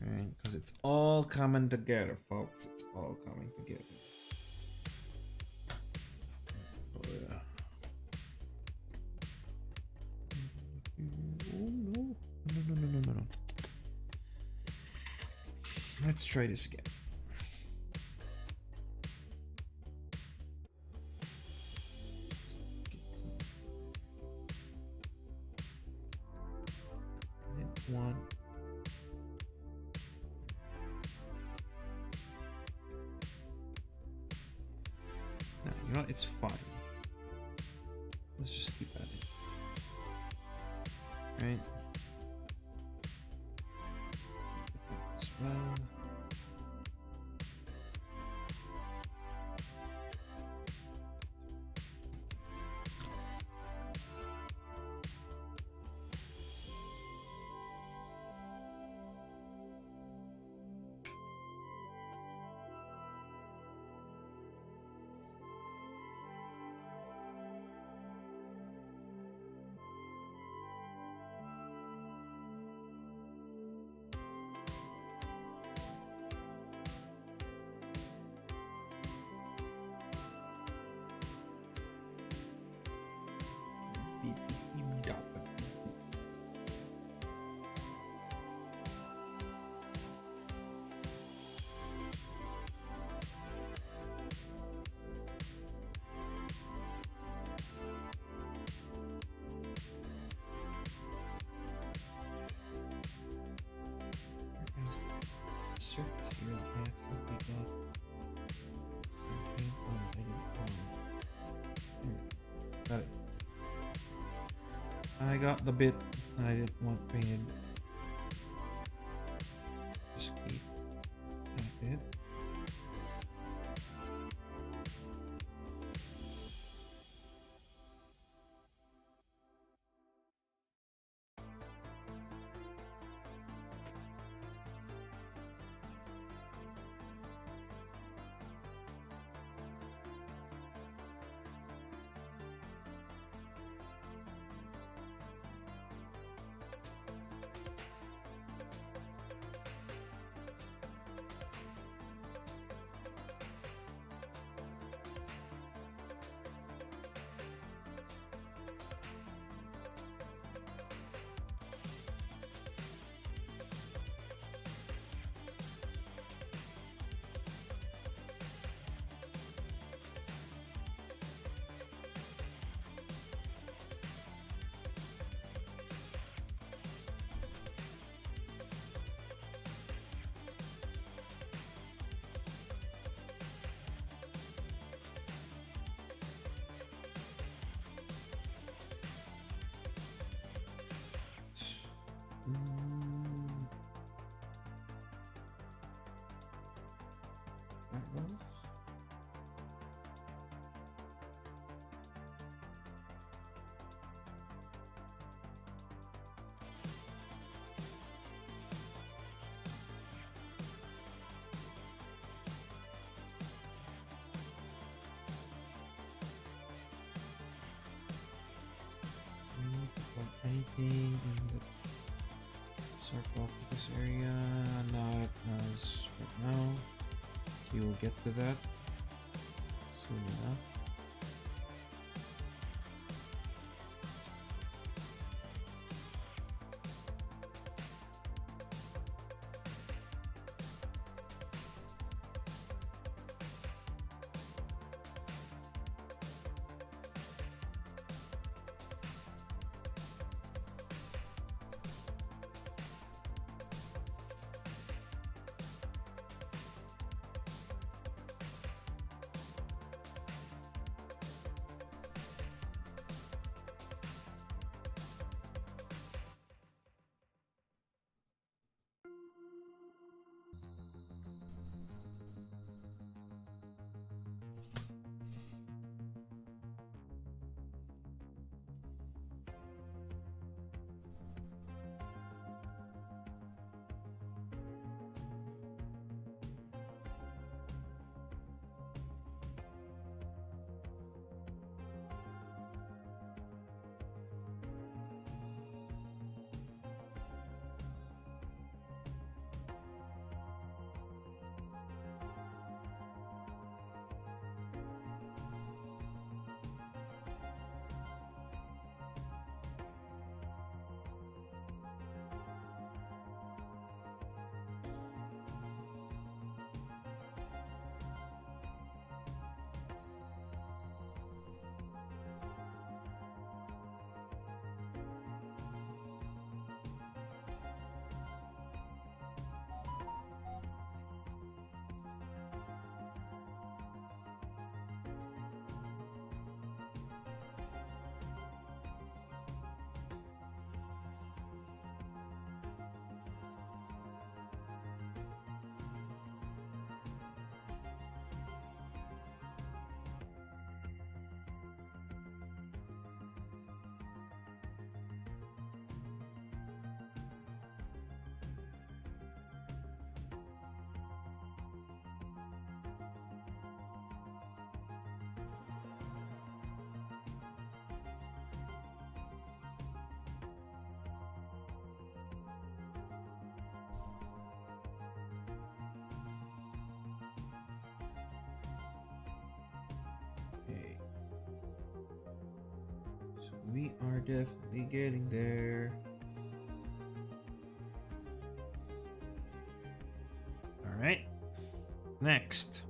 Alright, because it's all coming together, folks. It's all coming together. Oh yeah. Oh no. No. Let's try this again. One. No, you know what? It's fine. Let's just keep at it. Right. As well. real cat stuff we got. Paint on, I didn't find. Got it. I got the bit I didn't want painted. Just keep that bit. That goes. Anything in the sarcophagus area? Not as right now. We will get to that soon enough. We are definitely getting there. All right. Next.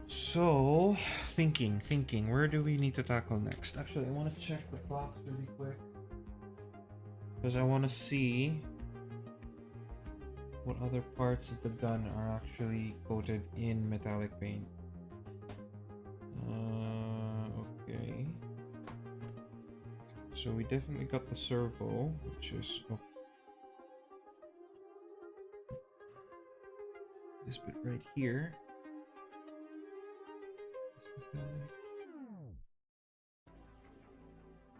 So, thinking, where do we need to tackle next? Actually, I want to check the box really quick. because I want to see what other parts of the gun are actually coated in metallic paint. Okay. So we definitely got the servo, which is this bit right here. This metallic.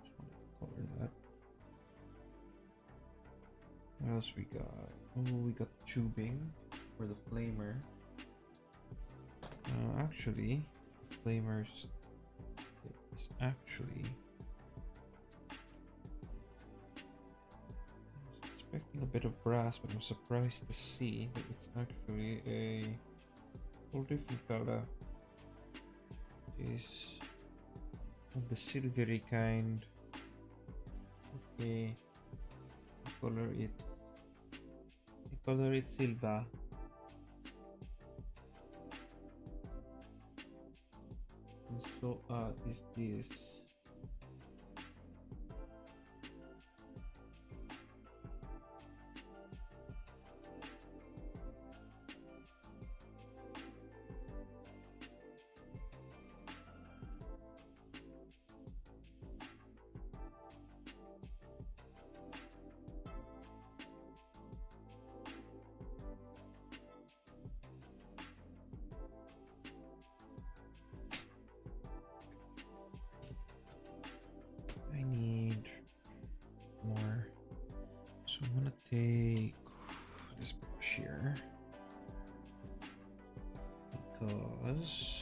Just wanted to color that. What else we got? Oh, we got the tubing for the flamer. Actually, the flamers is actually. I was expecting a bit of brass, but I'm surprised to see that it's actually a whole different color. It is of the silvery kind. Okay, color it. Color it silver. And so is this. I need more, so I'm gonna take this brush here because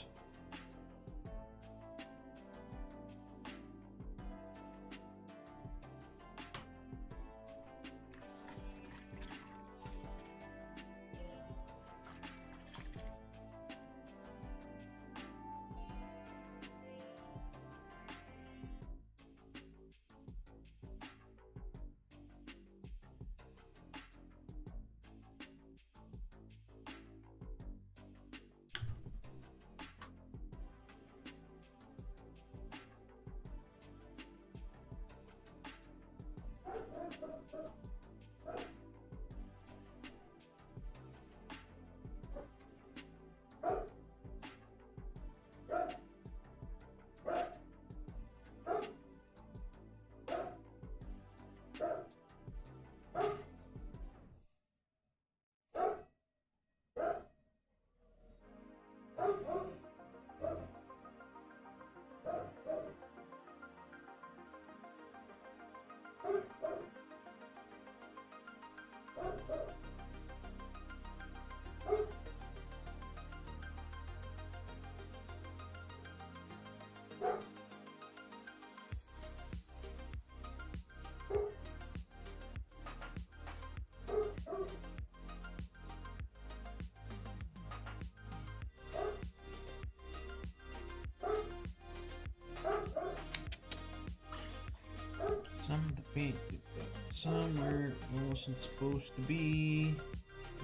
some of the paint got somewhere it wasn't supposed to be.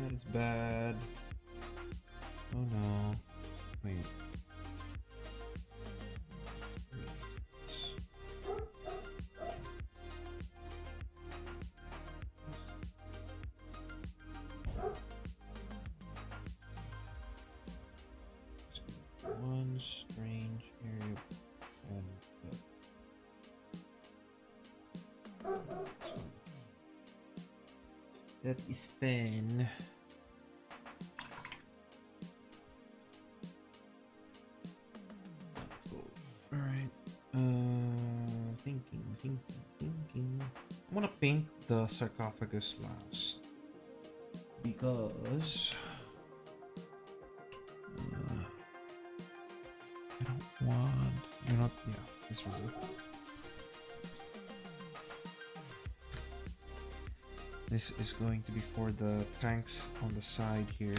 That is bad. Oh no. Wait. One strange area and that is fine. Let's go. Alright. Thinking. I wanna paint the sarcophagus last. Because I don't want, yeah, this will do. This is going to be for the tanks on the side here.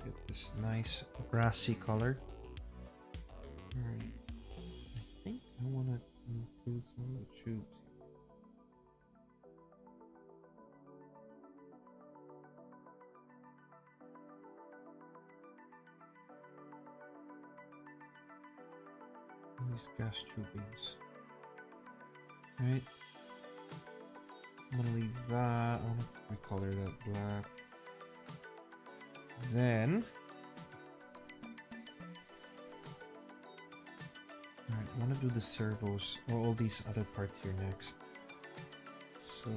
Get this nice brassy color. Alright. I think I want to include some of the tubes. These gas tubings. Alright. I'm gonna leave that. I want to recolor that black. Then, alright, I want to do the servos or all these other parts here next. So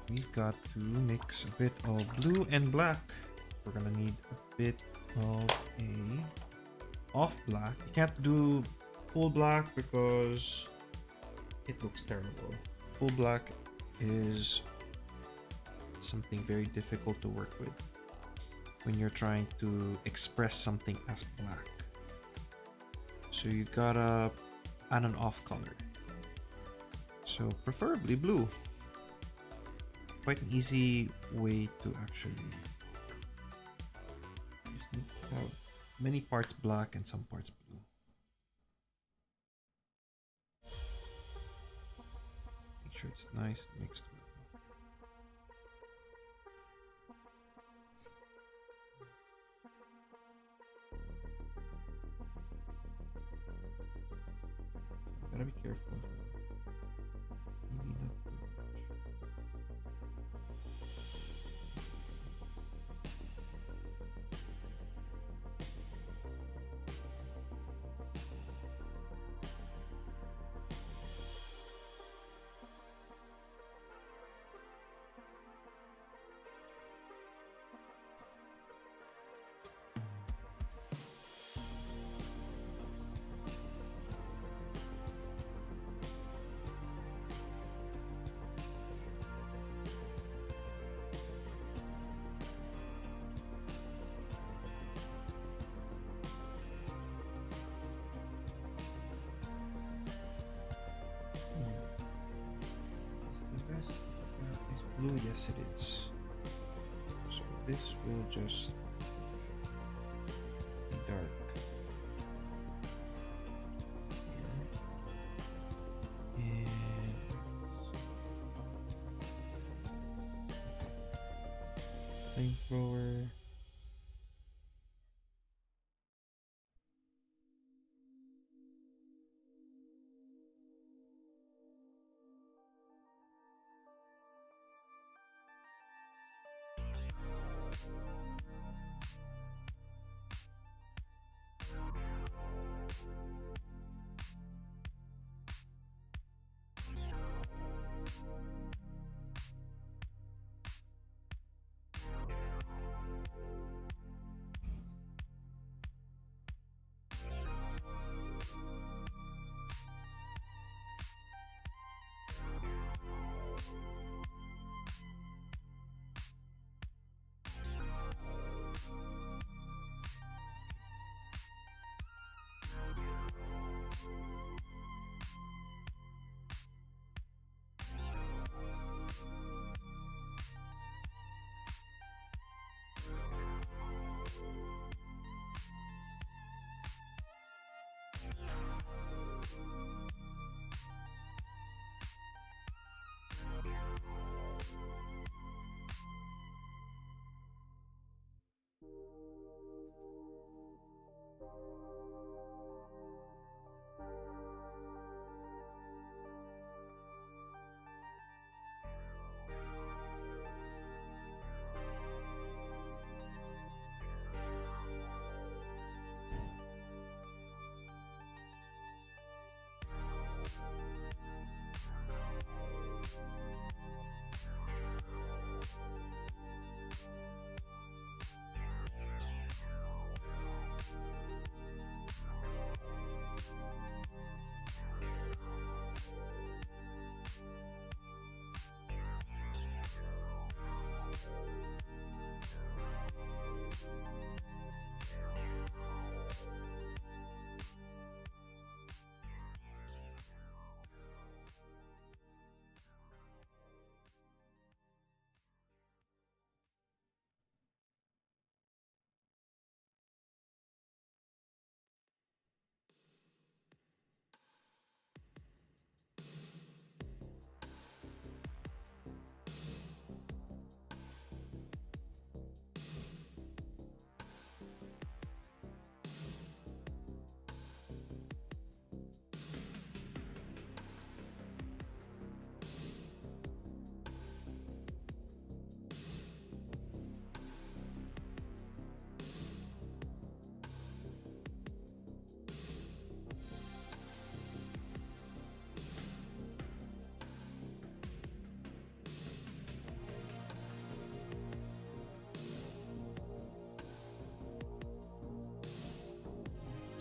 we've got to mix a bit of blue and black. We're gonna need a bit of a off black. You can't do full black because it looks terrible. Full black is something very difficult to work with when you're trying to express something as black. So you gotta add an off color. So preferably blue. Quite an easy way to actually just need to have many parts black and some parts blue. Make sure it's nice mixed with. Gotta be careful. Maybe not too much. Blue, yes it is. So this will just be dark. Here. And flamethrower.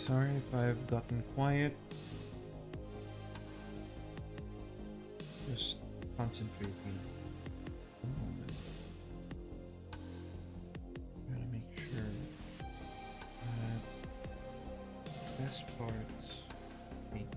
Sorry if I've gotten quiet. Just concentrating. A moment. Gotta make sure that best parts make.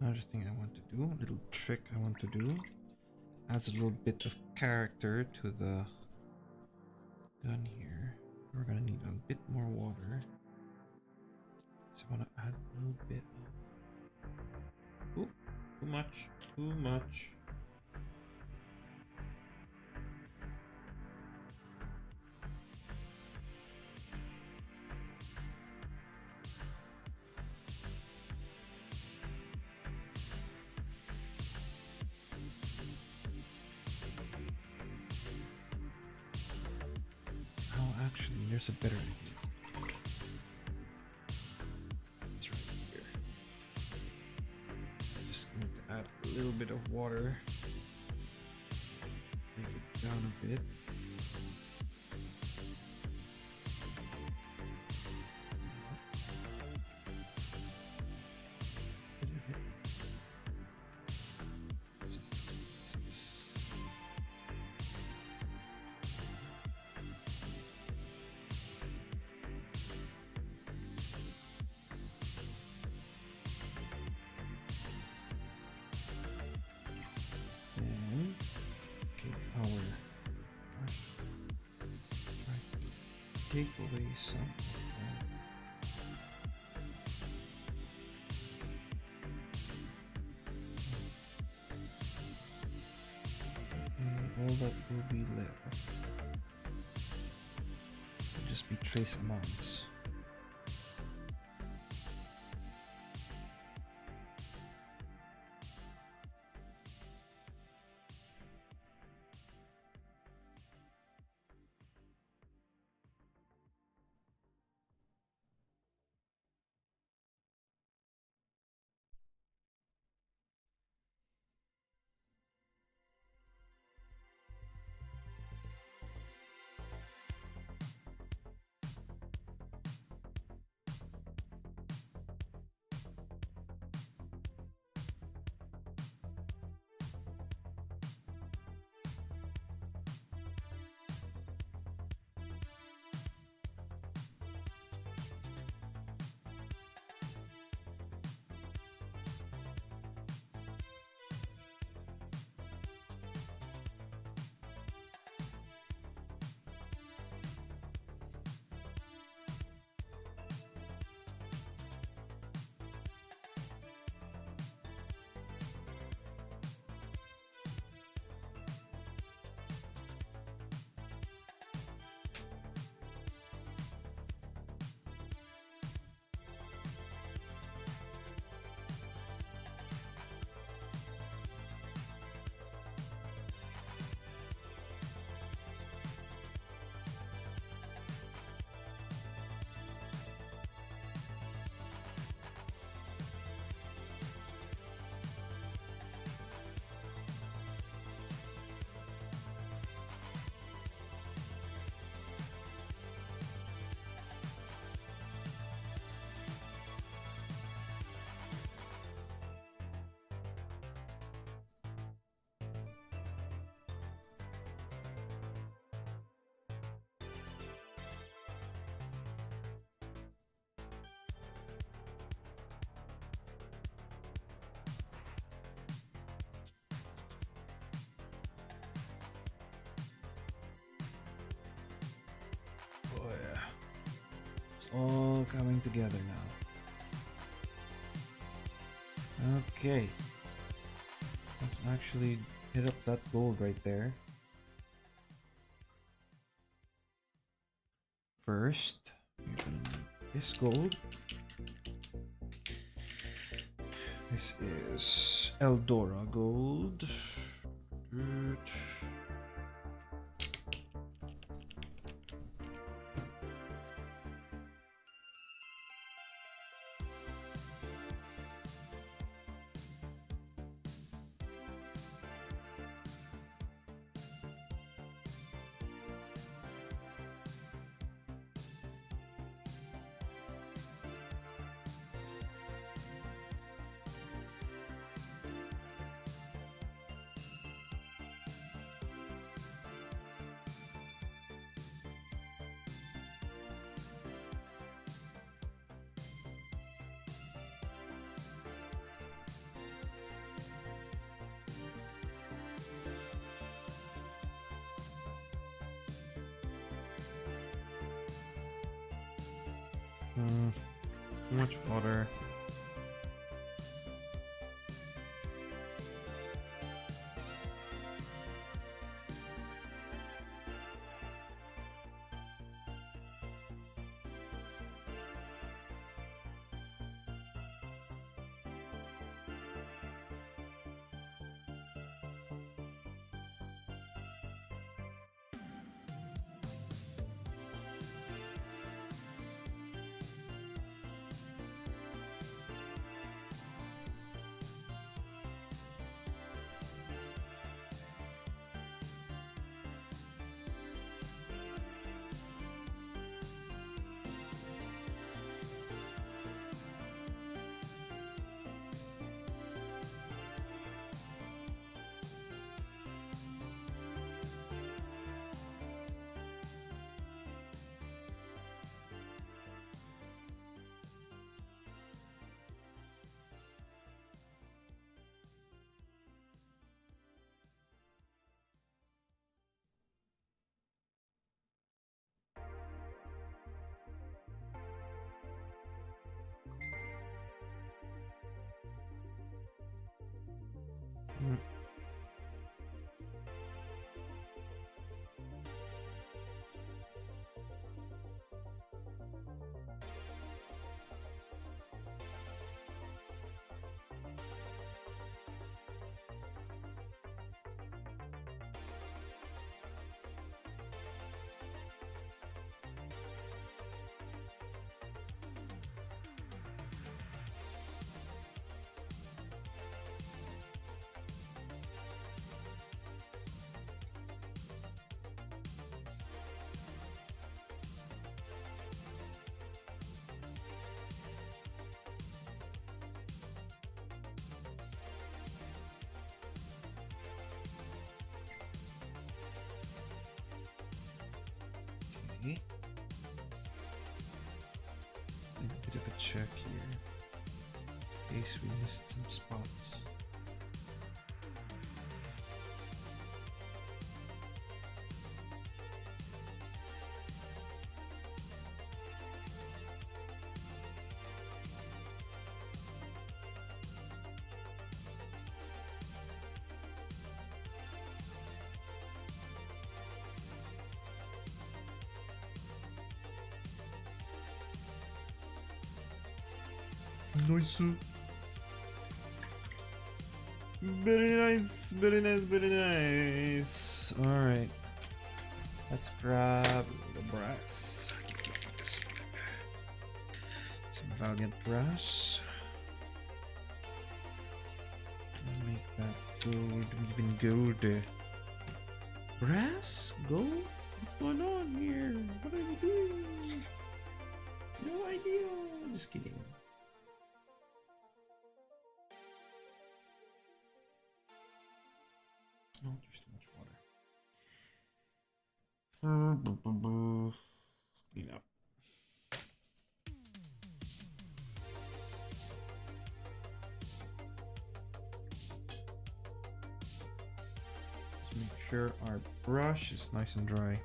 Another thing I want to do, a little trick I want to do, adds a little bit of character to the gun here. We're gonna need a bit more water. So I want to add a little bit of... Ooh, too much, too much. Oh, actually, there's a better idea. It's right here. Just need to add a little bit of water. Make it down a bit. Bit of it. Then take our brush, try to take away some of that. And all that will be left will just be trace amounts. all coming together now. Okay. Let's actually hit up that gold right there. First, we're gonna need this gold. This is Eldora gold. Too much water. Mm. Okay. A bit of a check here. In case we missed some spots. Nice. Very nice, very nice, very nice. Alright. Let's grab the brass. Some Valiant brass. And make that gold, even gold. Brass? Gold? What's going on here? What are you doing? No idea. Just kidding. Oh, there's too much water. Clean up. Just make sure our brush is nice and dry.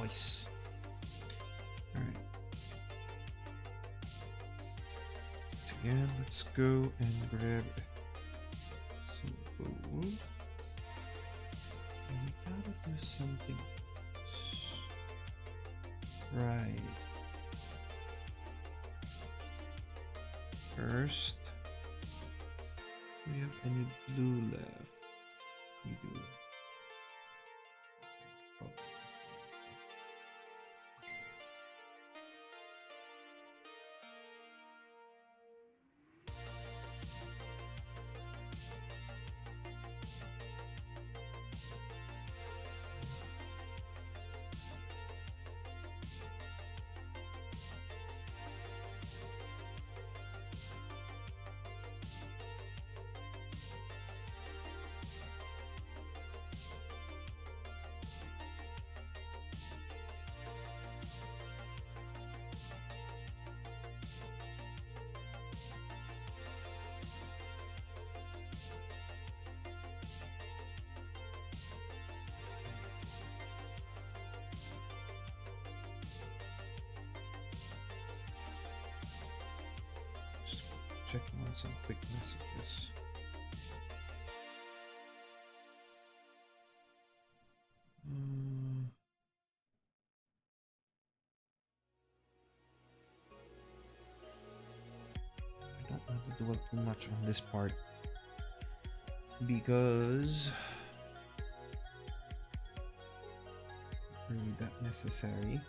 twice. Alright. Once again, let's go and grab some gold. And we gotta do something else. Right. First, do we have any blue left? We do. Oh. Just checking on some quick messages. I don't want to dwell too much on this part because it's not really that necessary.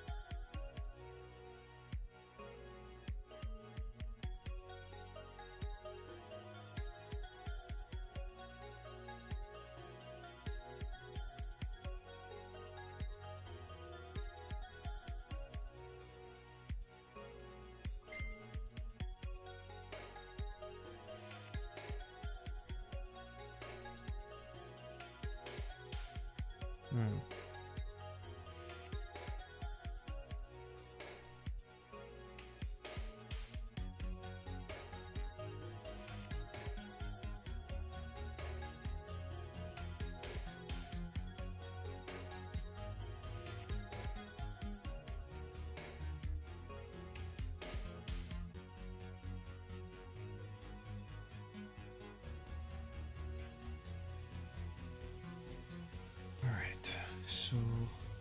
Alright, so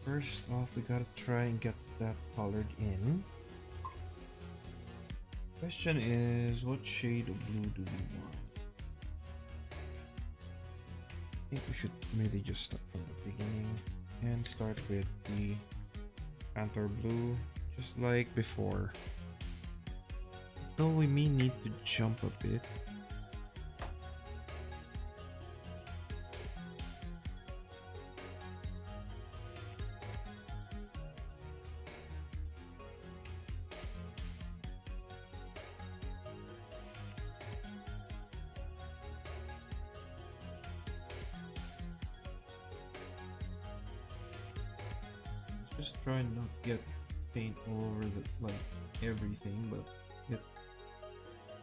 first off, we gotta try and get that colored in. Question is, what shade of blue do we want? I think we should maybe just start from the beginning and start with the Panther blue, just like before. Though we may need to jump a bit. Just try and not get paint all over the everything, but get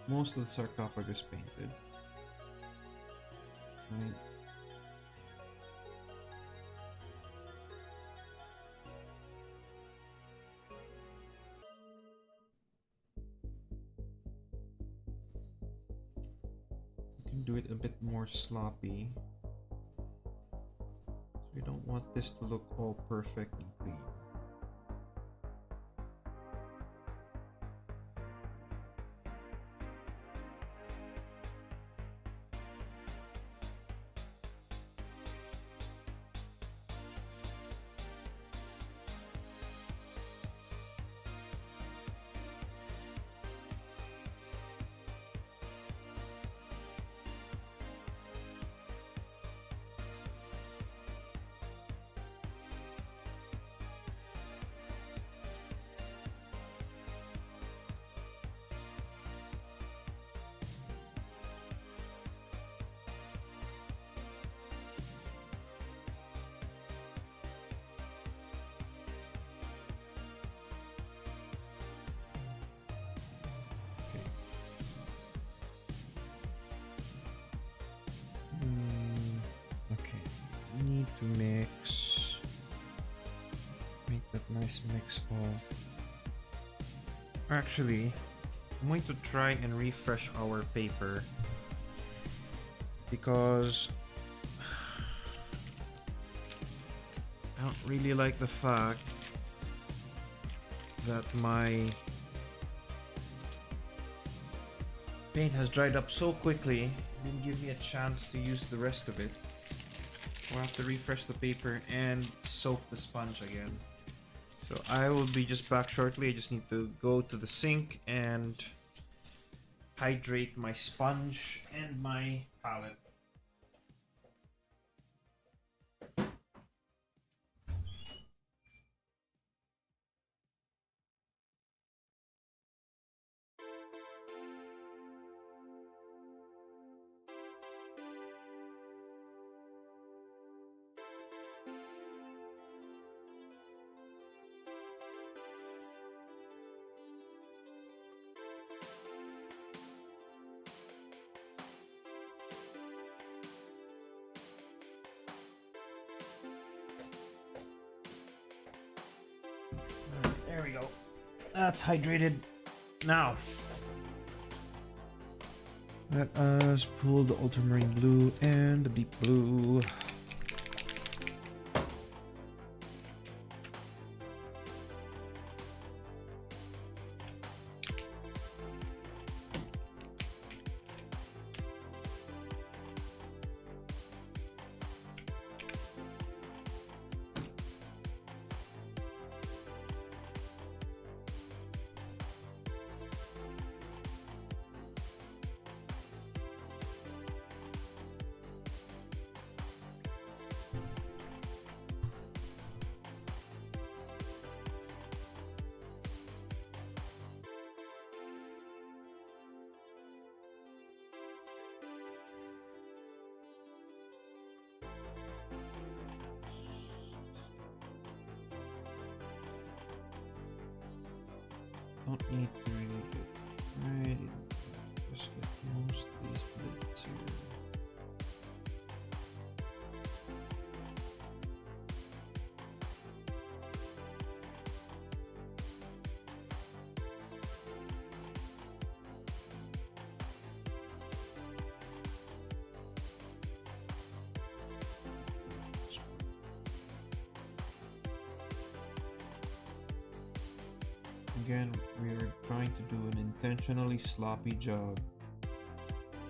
most of the sarcophagus painted. Right. You can do it a bit more sloppy. We don't want this to look all perfect and clean. Okay, need to make nice mix of... Actually, I'm going to try and refresh our paper because I don't really like the fact that my paint has dried up so quickly. It didn't give me a chance to use the rest of it. We'll have to refresh the paper and soak the sponge again. So I will be just back shortly. I just need to go to the sink and hydrate my sponge and my palette. There we go. That's hydrated. Now, let us pull the ultramarine blue and the deep blue. Don't need to really get right in. Just get most of these bits here. Again, we're trying to do an intentionally sloppy job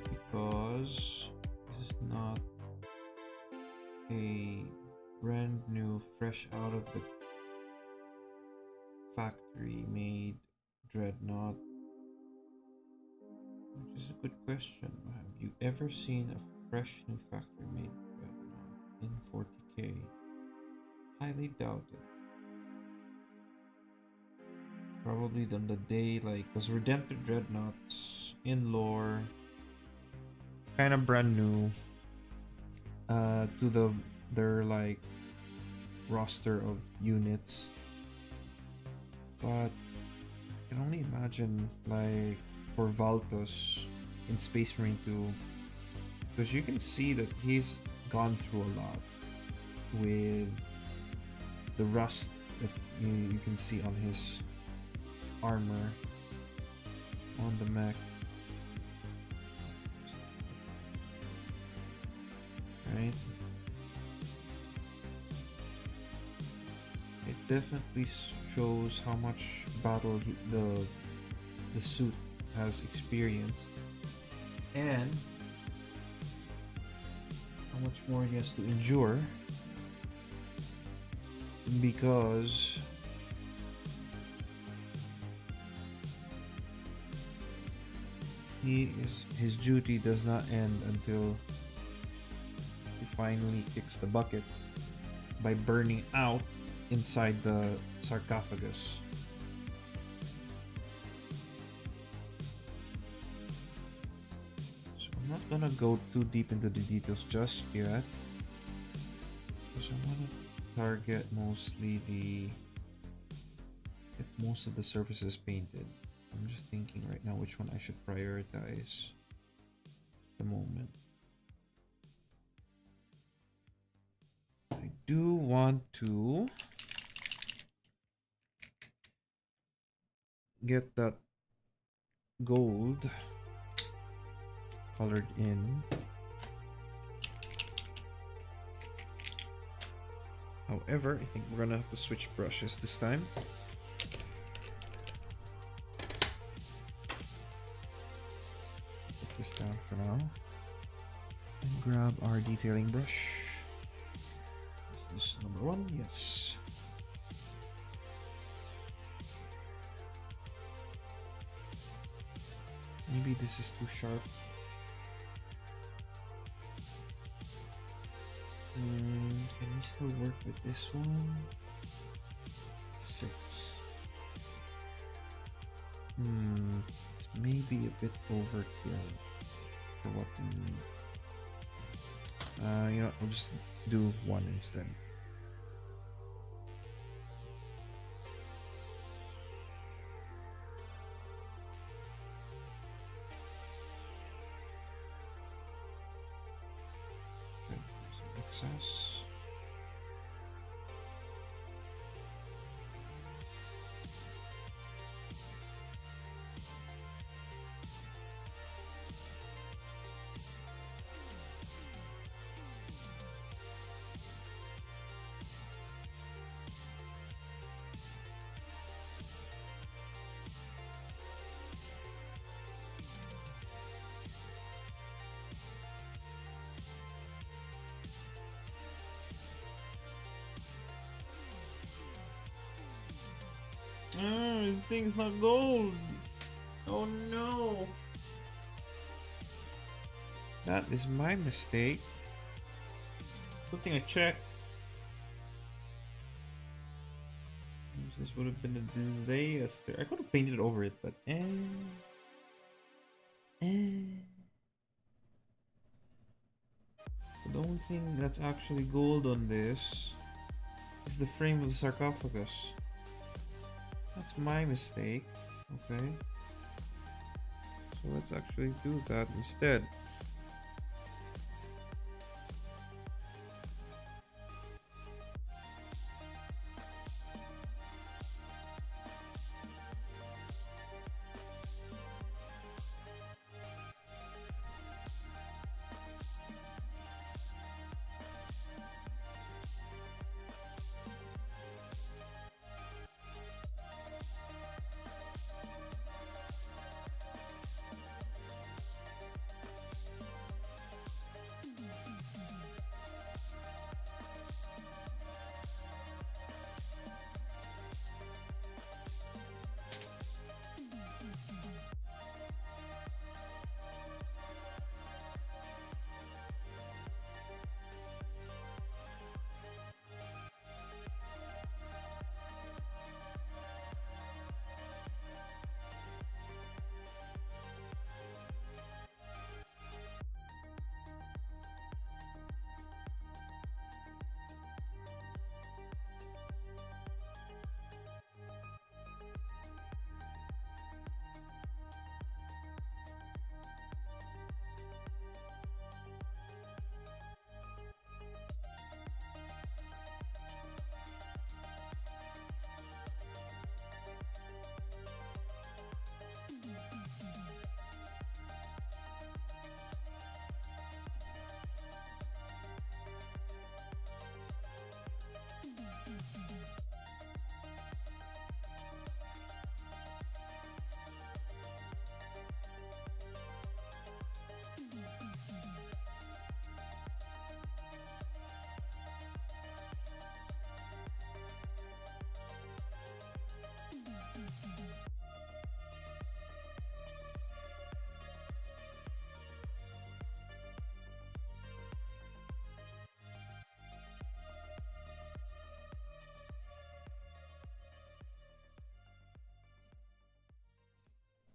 because this is not a brand new, fresh out of the factory made dreadnought. Which is a good question. Have you ever seen a fresh new factory made dreadnought in 40k? Highly doubt it. Probably on the day, like, because Redemptive Dreadnoughts in lore, kind of brand new to their like roster of units. But I can only imagine like for Valtos in Space Marine 2, because you can see that he's gone through a lot with the rust that you can see on his armor on the mech. Right? It definitely shows how much battle the suit has experienced and how much more he has to endure, because his duty does not end until he finally kicks the bucket by burning out inside the sarcophagus. So I'm not gonna go too deep into the details just yet, because I want to target mostly get most of the surfaces painted. I'm just thinking right now which one I should prioritize at the moment. I do want to get that gold colored in. However, I think we're gonna have to switch brushes this time. Put this down for now. And grab our detailing brush. Is this number 1? Yes. Maybe this is too sharp. Can we still work with this one? 6. It's maybe a bit overkill for what we need. You know, I'll just do 1 instead. Excess. This thing's not gold. Oh no. That is my mistake. Good thing I checked. This would have been a disaster. I could have painted over it, but the only thing that's actually gold on this is the frame of the sarcophagus. That's my mistake. Okay. So let's actually do that instead.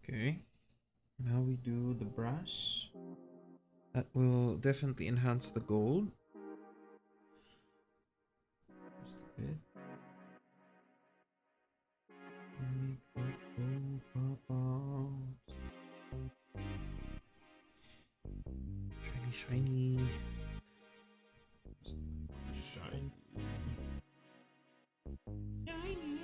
Okay, now we do the brass. That will definitely enhance the gold. Just a bit. Make that gold pop out. Shiny, shiny. Shiny. Shiny.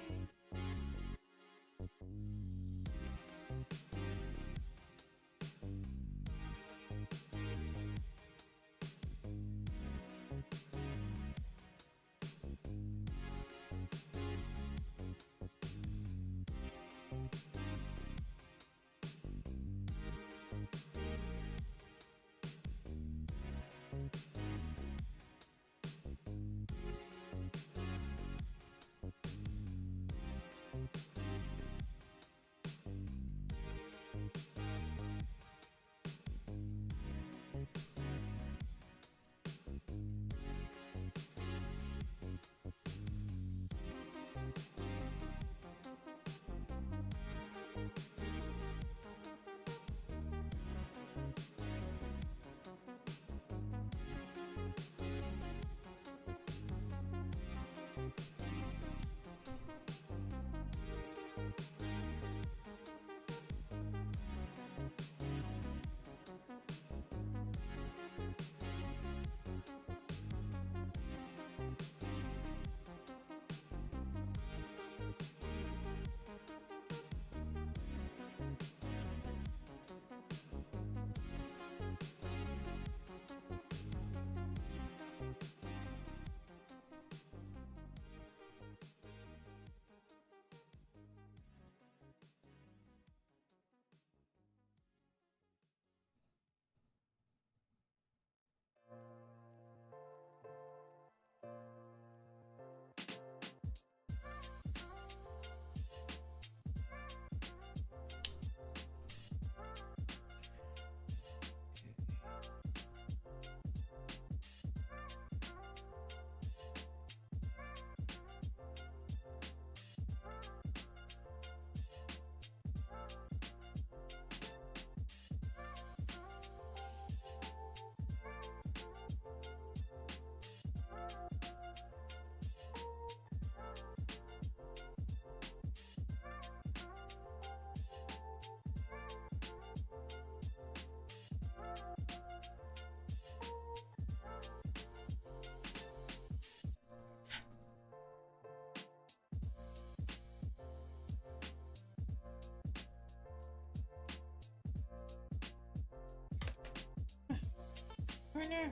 na.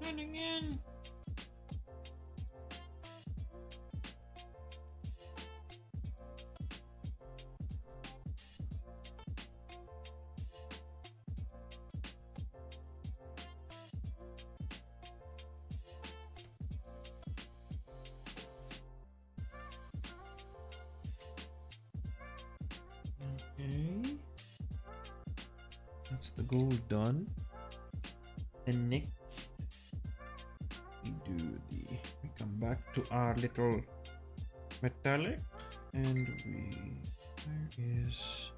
Ano yan? Okay. That's the gold done. And next, we come back to our little metallic, and where is?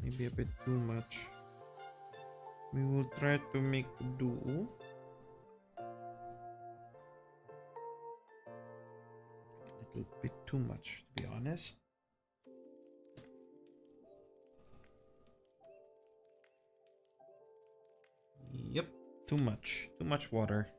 Maybe a bit too much. We will try to make do. A little bit too much, to be honest. Yep, too much. Too much water.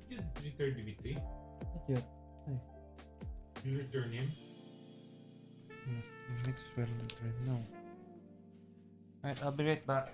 You return Dimitri? Not yet. Hey. You return him? Might as well return now. Alright, I'll be right back.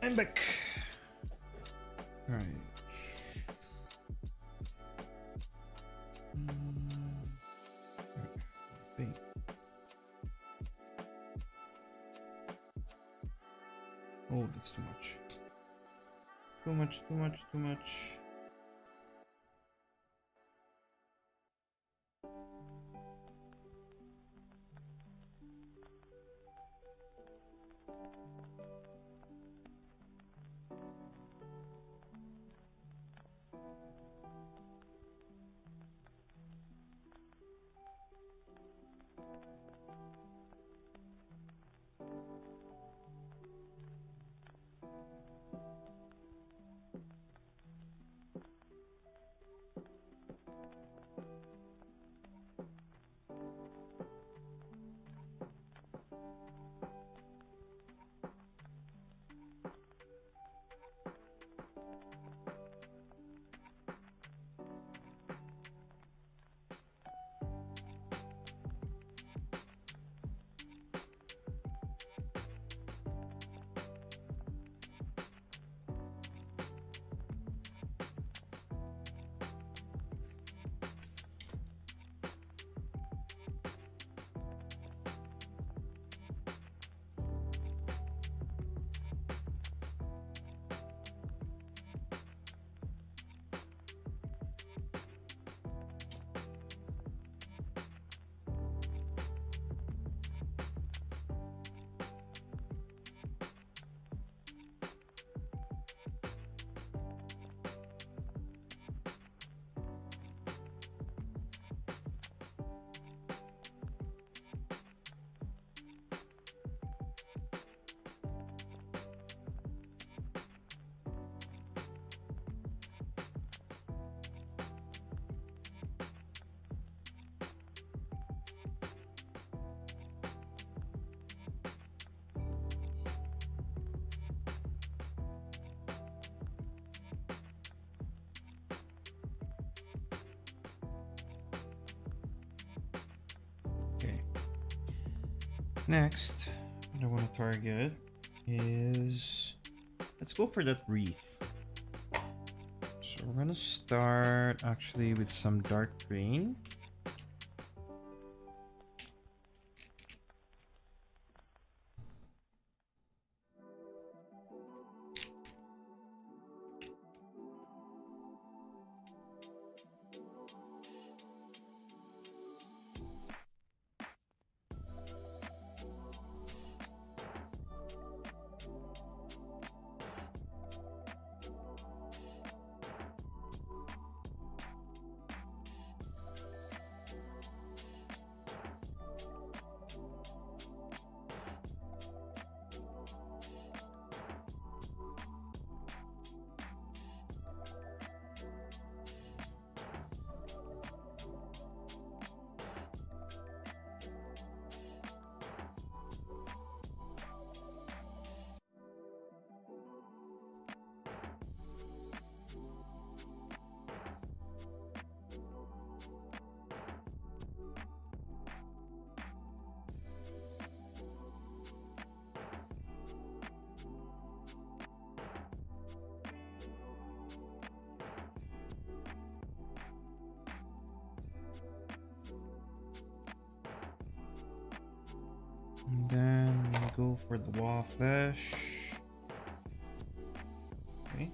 I'm back. All right. Wait. Oh, that's too much. Too much, too much, too much. Okay. Next, what I want to target is, let's go for that wreath. So we're gonna start actually with some dark green. And then we go for the wall flesh. Okay.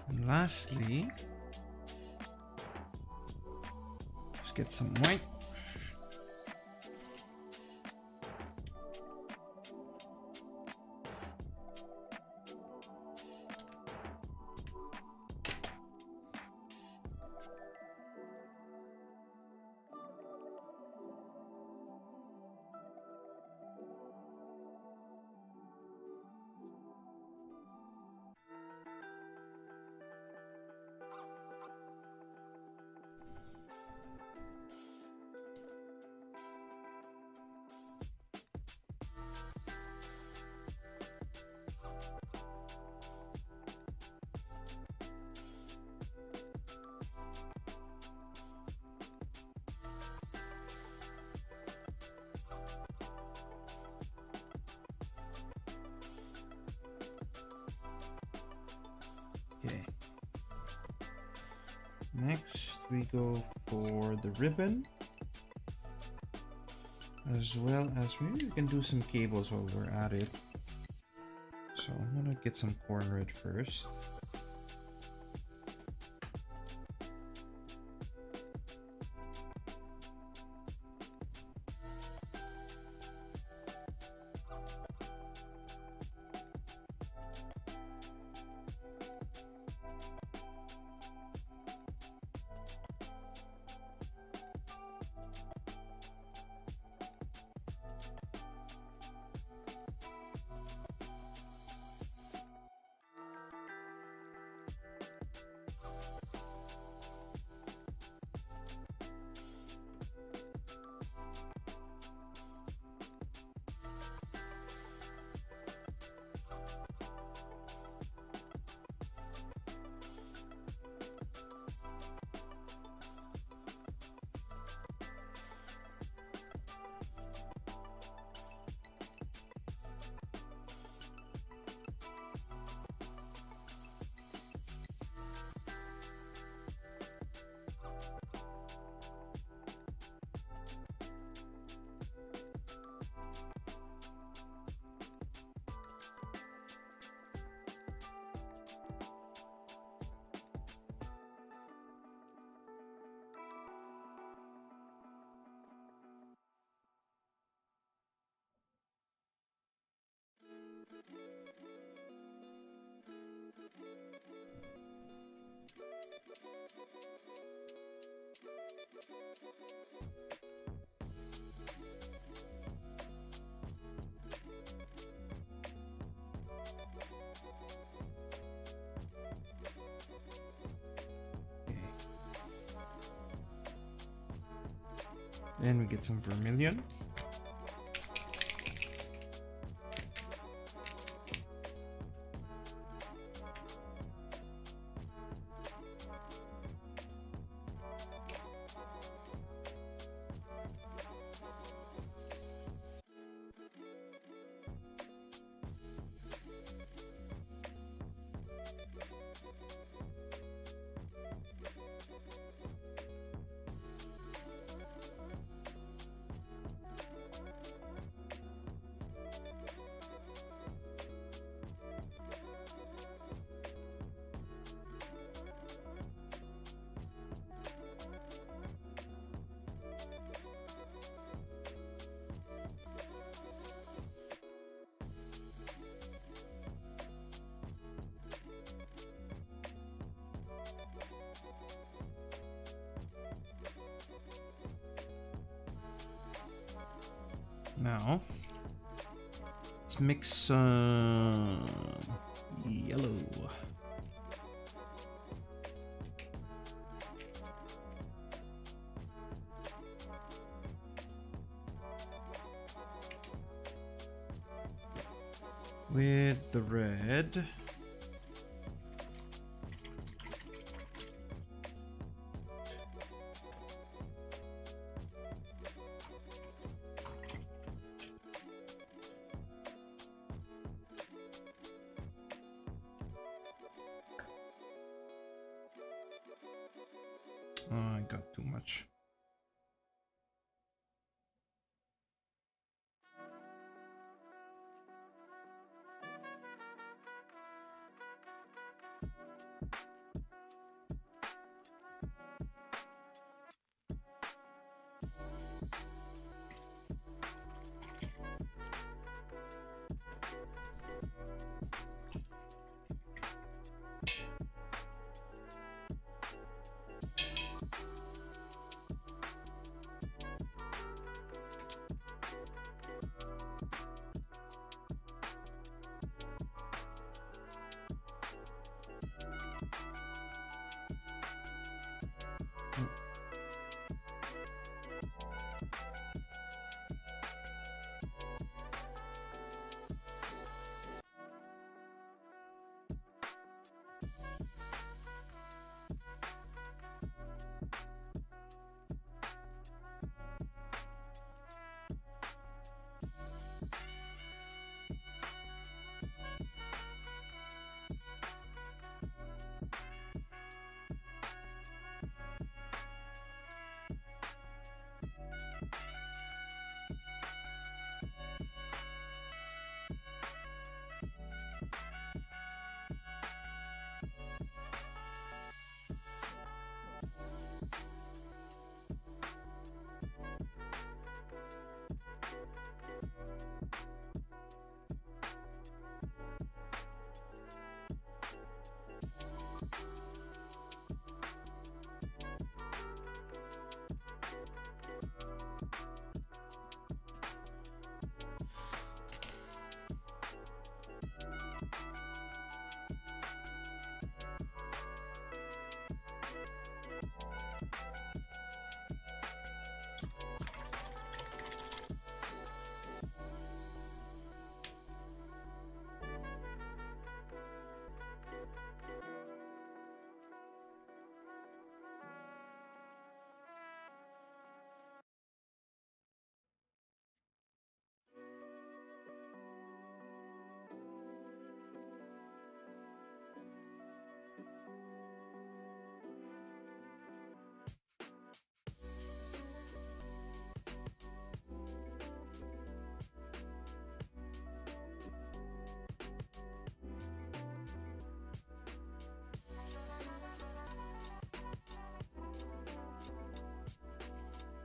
And lastly, let's get some white. Okay. Next, we go for the ribbon. As well as maybe we can do some cables while we're at it. So I'm gonna get some cornrow first. Then we get some vermilion. Now, let's mix some yellow. With the red. Oh, I got too much.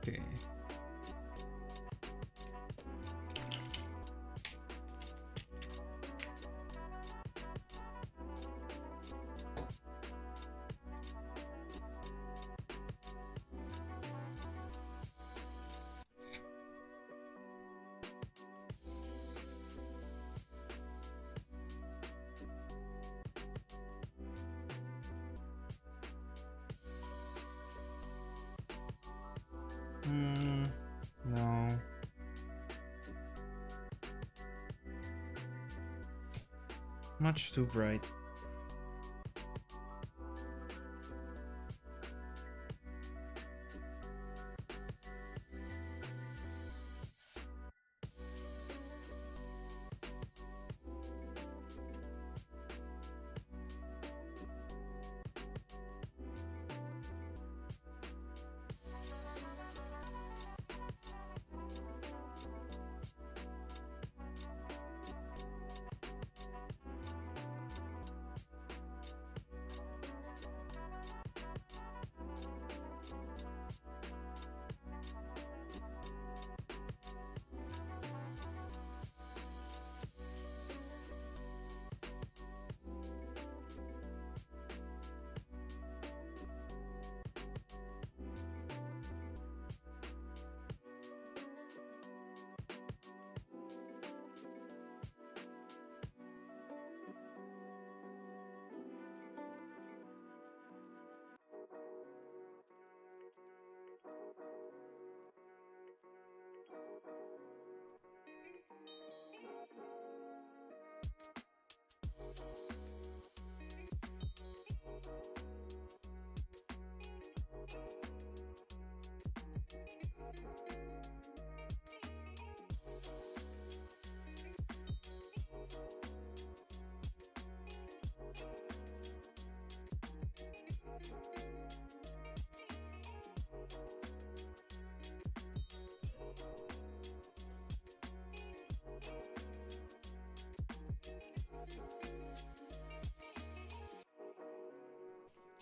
Okay. No. Much too bright.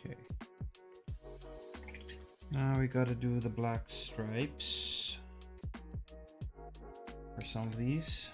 Okay. Now we gotta do the black stripes for some of these.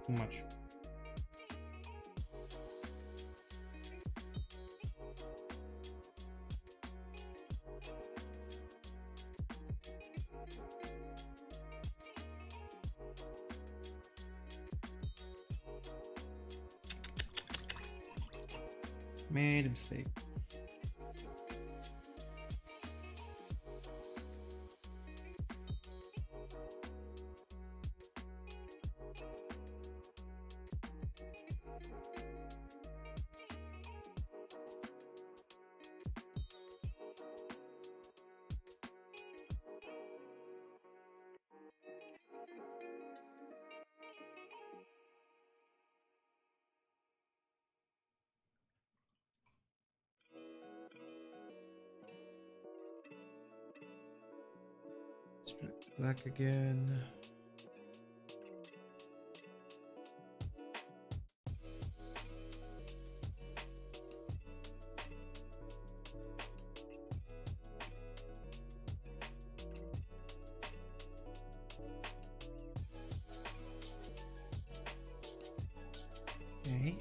Too much. Made a mistake. Strip black again. Okay.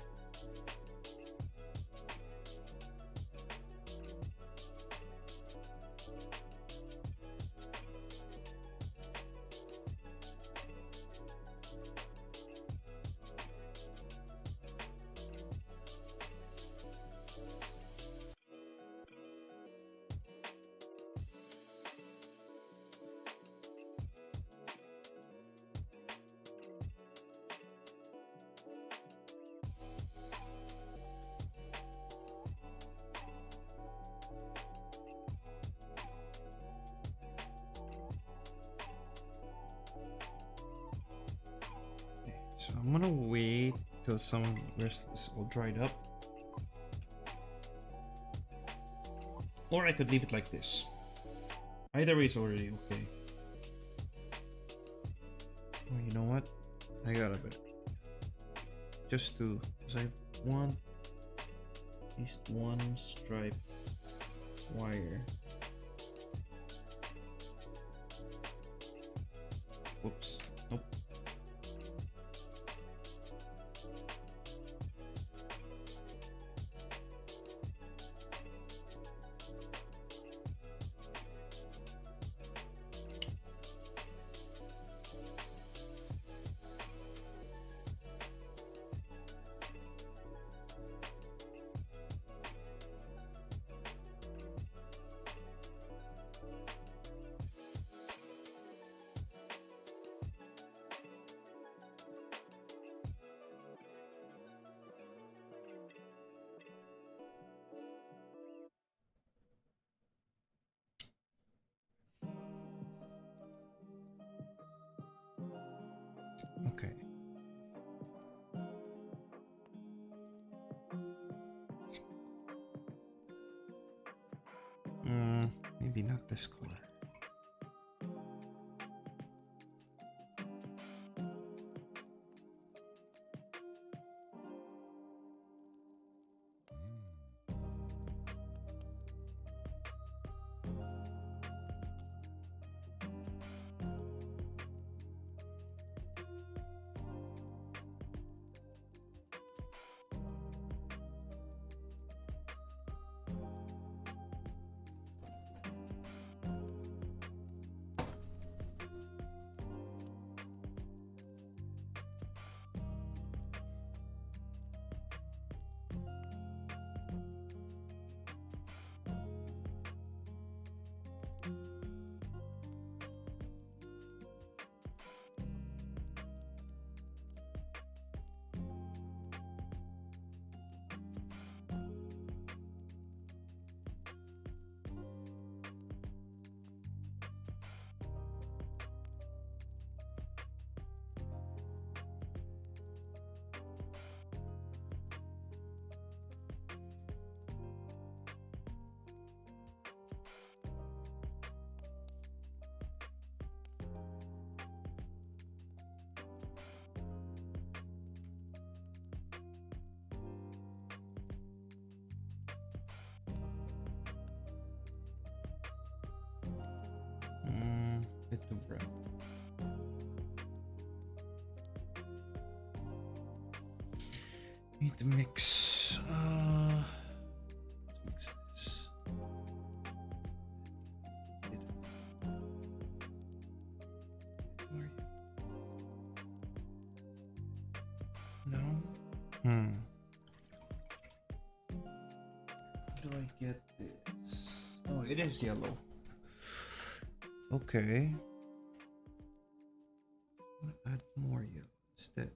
I'm gonna wait till some rest is all dried up. Or I could leave it like this. Either way is already okay. Oh, you know what? I got a bit. Just two. Because I want at least one stripe wire. Whoops. Nope. Okay. Maybe not this color. Bit too bright. Need to mix. Let's mix this. No. How do I get this? Oh, it is yellow. Okay. Add more yellow instead.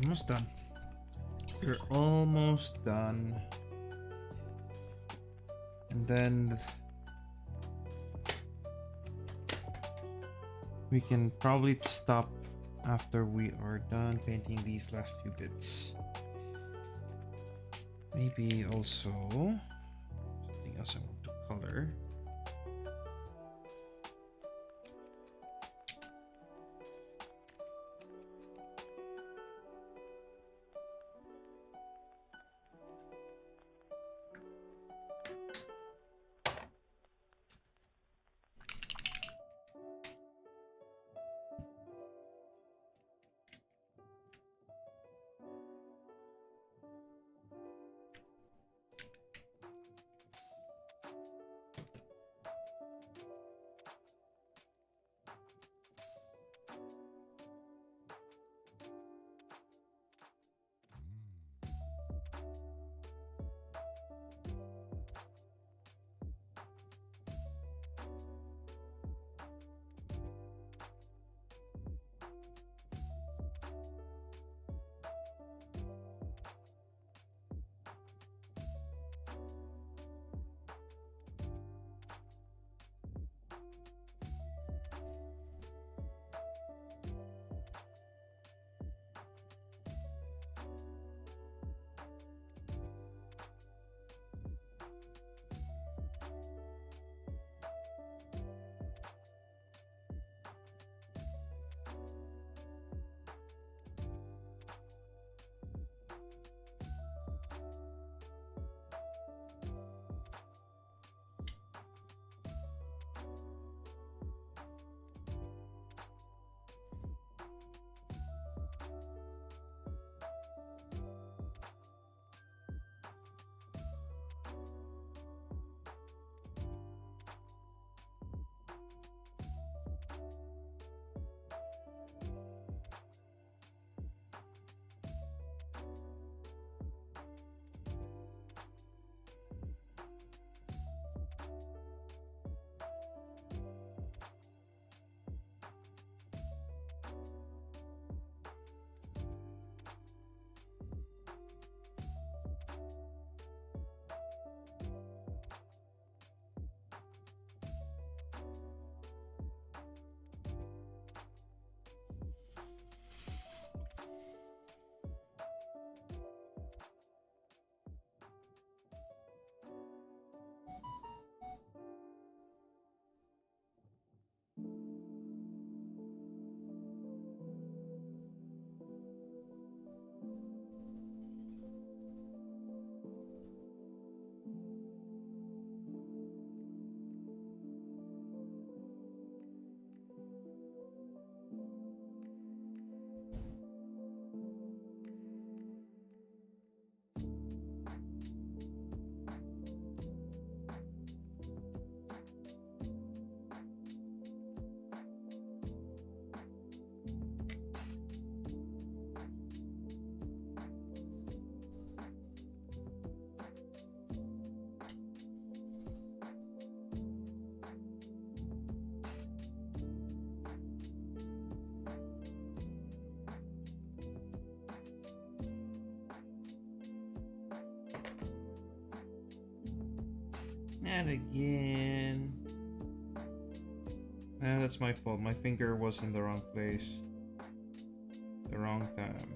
Almost done. We're almost done. And then we can probably stop after we are done painting these last few bits. Maybe also something else I want to color. And again. That's my fault. My finger was in the wrong place. The wrong time.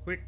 quick.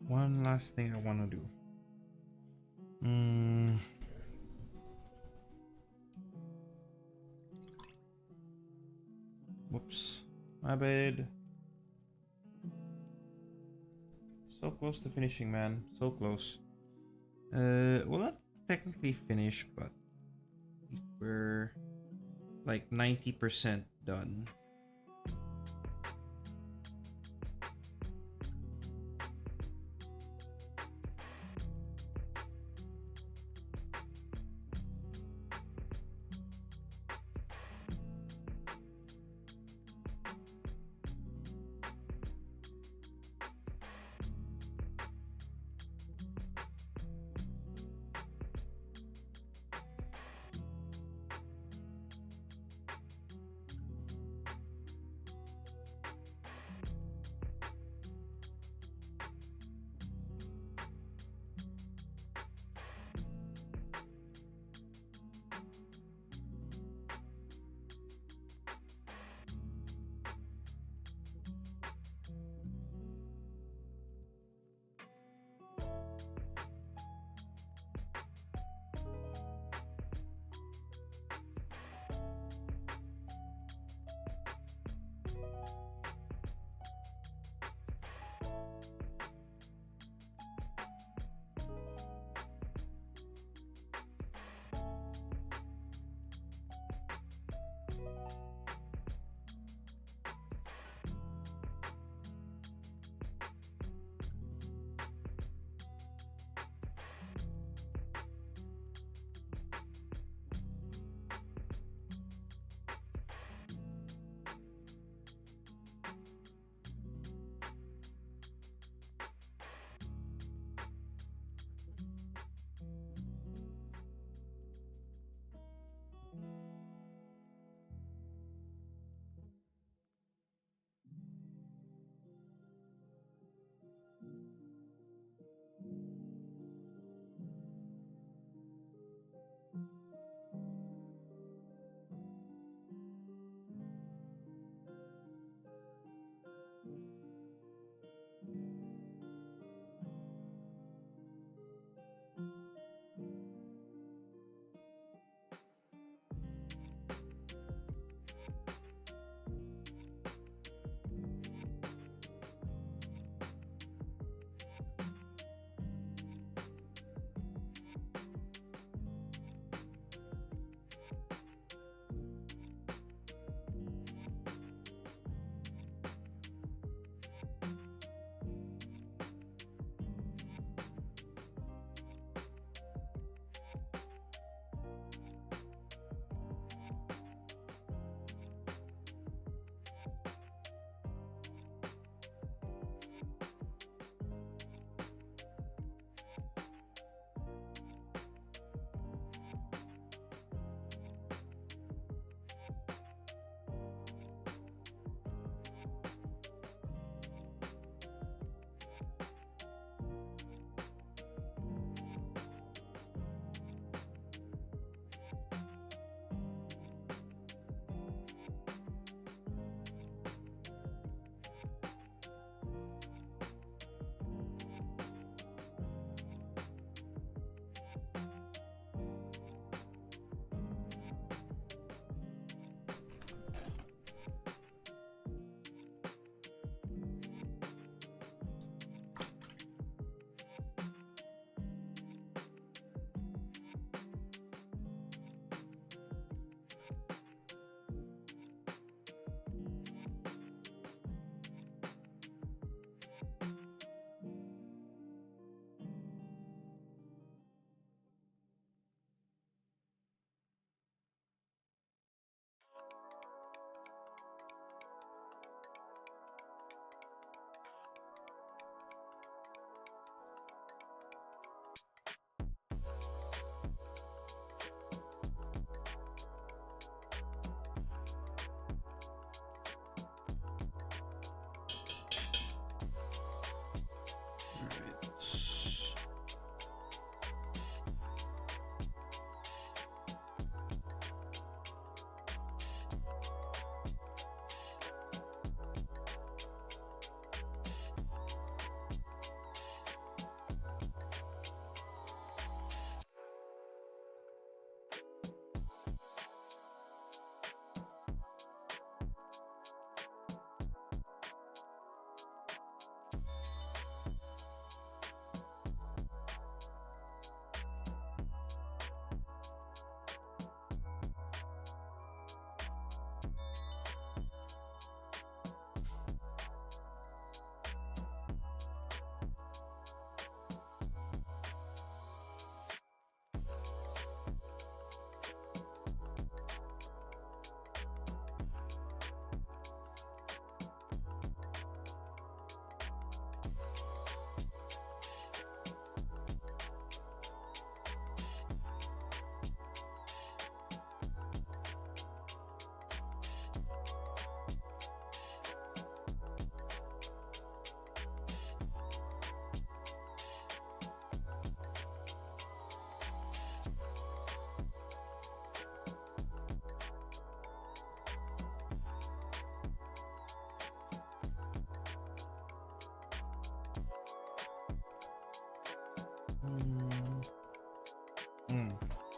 One last thing I want to do. Whoops. My bad. So close to finishing, man. So close. Well, not technically finished, but we're like 90% done.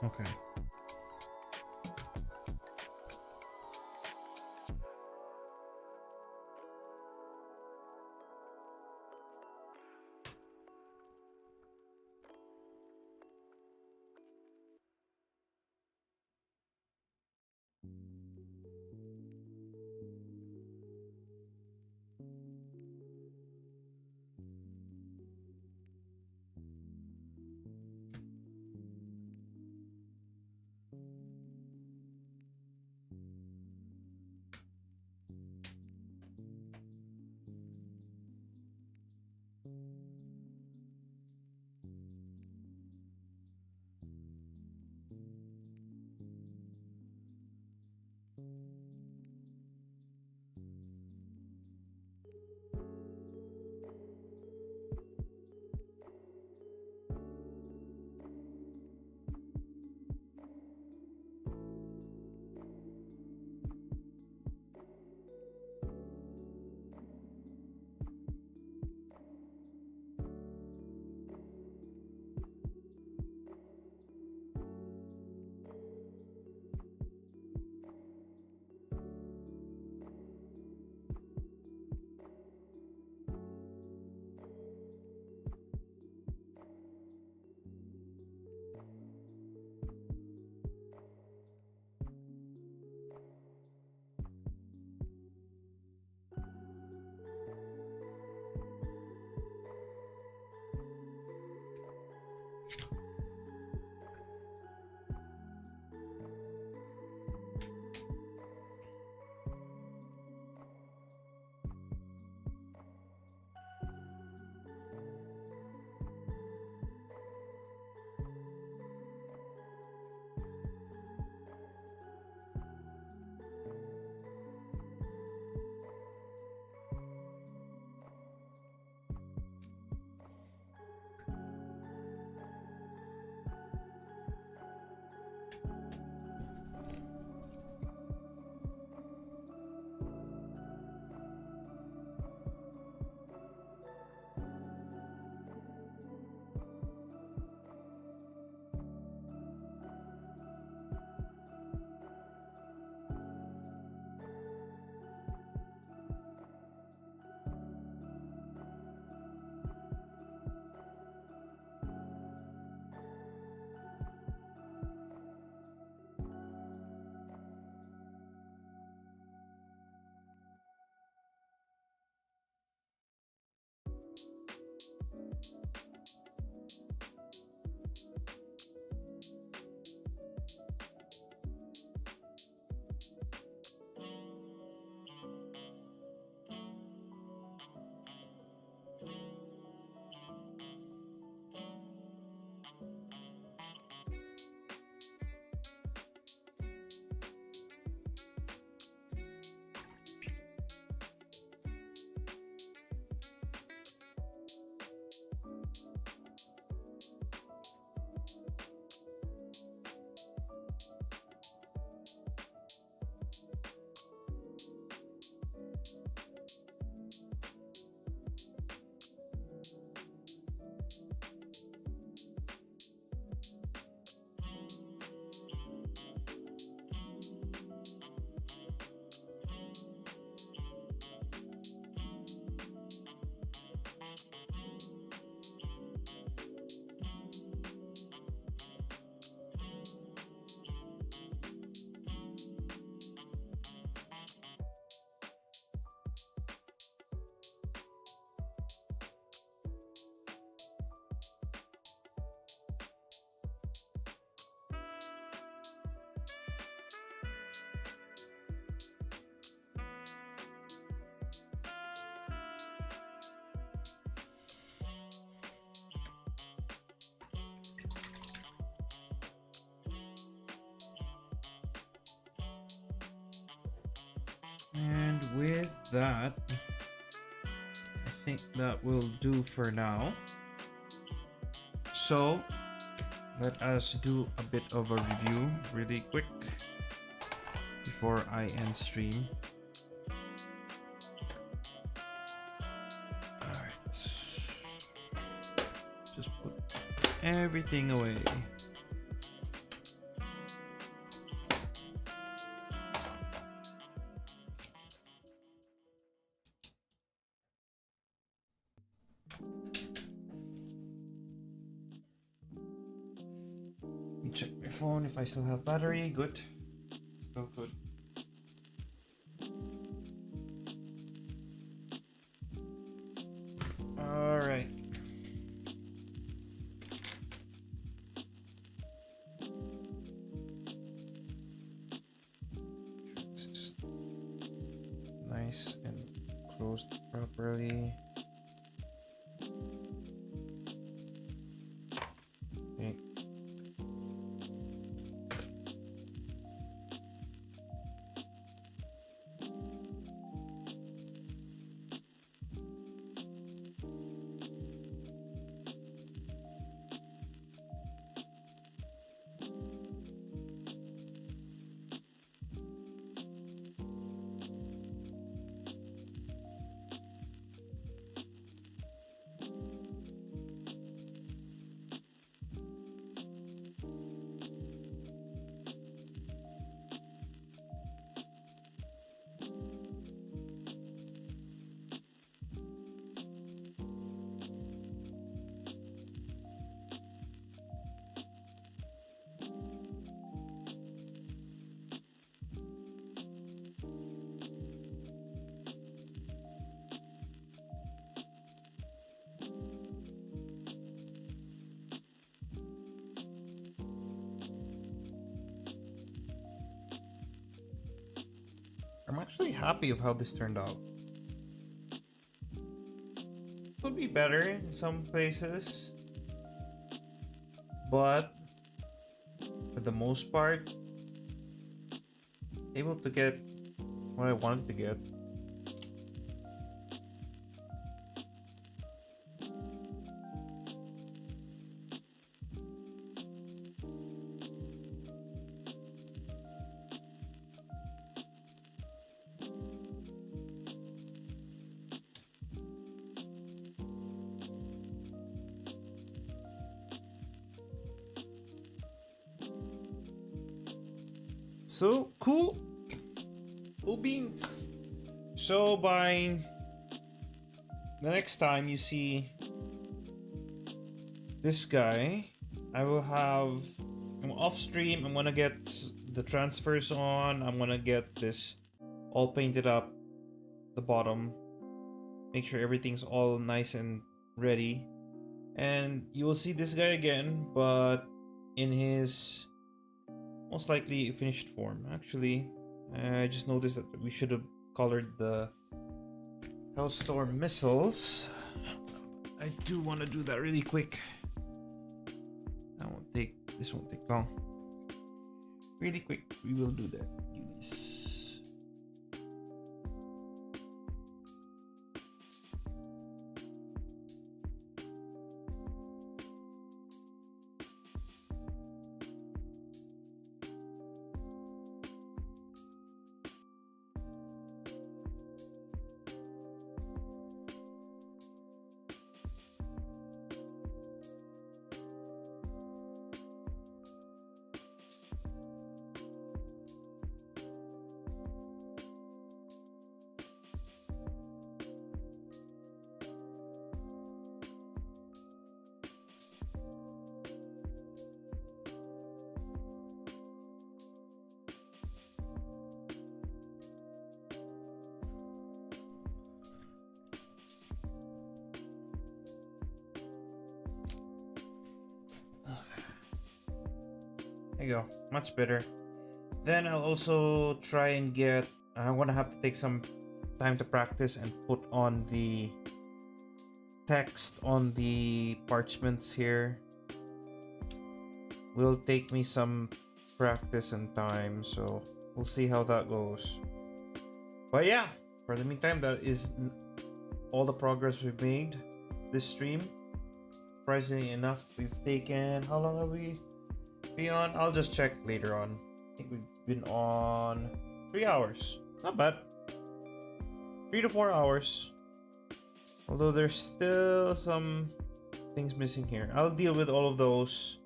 Okay. And with that, I think that will do for now. So, let us do a bit of a review really quick before I end stream. Alright. Just put everything away. Let me check my phone if I still have battery. Good. Still good. Alright. This is nice and closed properly. Okay. I'm actually happy of how this turned out. Could be better in some places, but for the most part, able to get what I wanted to get. So cool. Cool beans. So by the next time you see this guy, I will have, I'm off stream, I'm gonna get the transfers on, I'm gonna get this all painted up, the bottom, make sure everything's all nice and ready, and you will see this guy again, but in his most likely finished form. Actually, I just noticed that we should have colored the Hellstorm missiles. I do want to do that really quick. This won't take long. Really quick, we will do that. Do this. There you go, much better. Then I'll also try and get, I'm gonna have to take some time to practice and put on the text on the parchments here. Will take me some practice and time, so we'll see how that goes. But yeah, for the meantime, that is all the progress we've made this stream. Surprisingly enough, we've taken, how long have we been on? I'll just check later on. I think we've been on 3 hours. Not bad. 3 to 4 hours. Although there's still some things missing here. I'll deal with all of those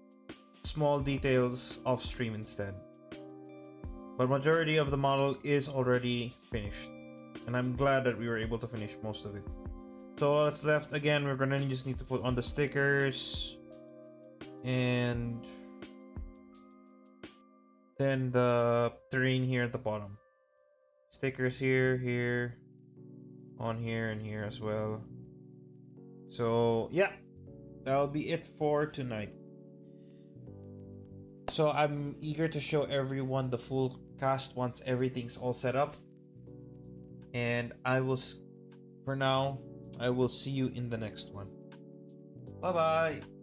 small details off stream instead. But majority of the model is already finished. And I'm glad that we were able to finish most of it. So all that's left, again, we're gonna just need to put on the stickers. And then the terrain here at the bottom. Stickers here, here, on here, and here as well. So yeah, that'll be it for tonight. So I'm eager to show everyone the full cast once everything's all set up. And for now, I will see you in the next one. Bye bye.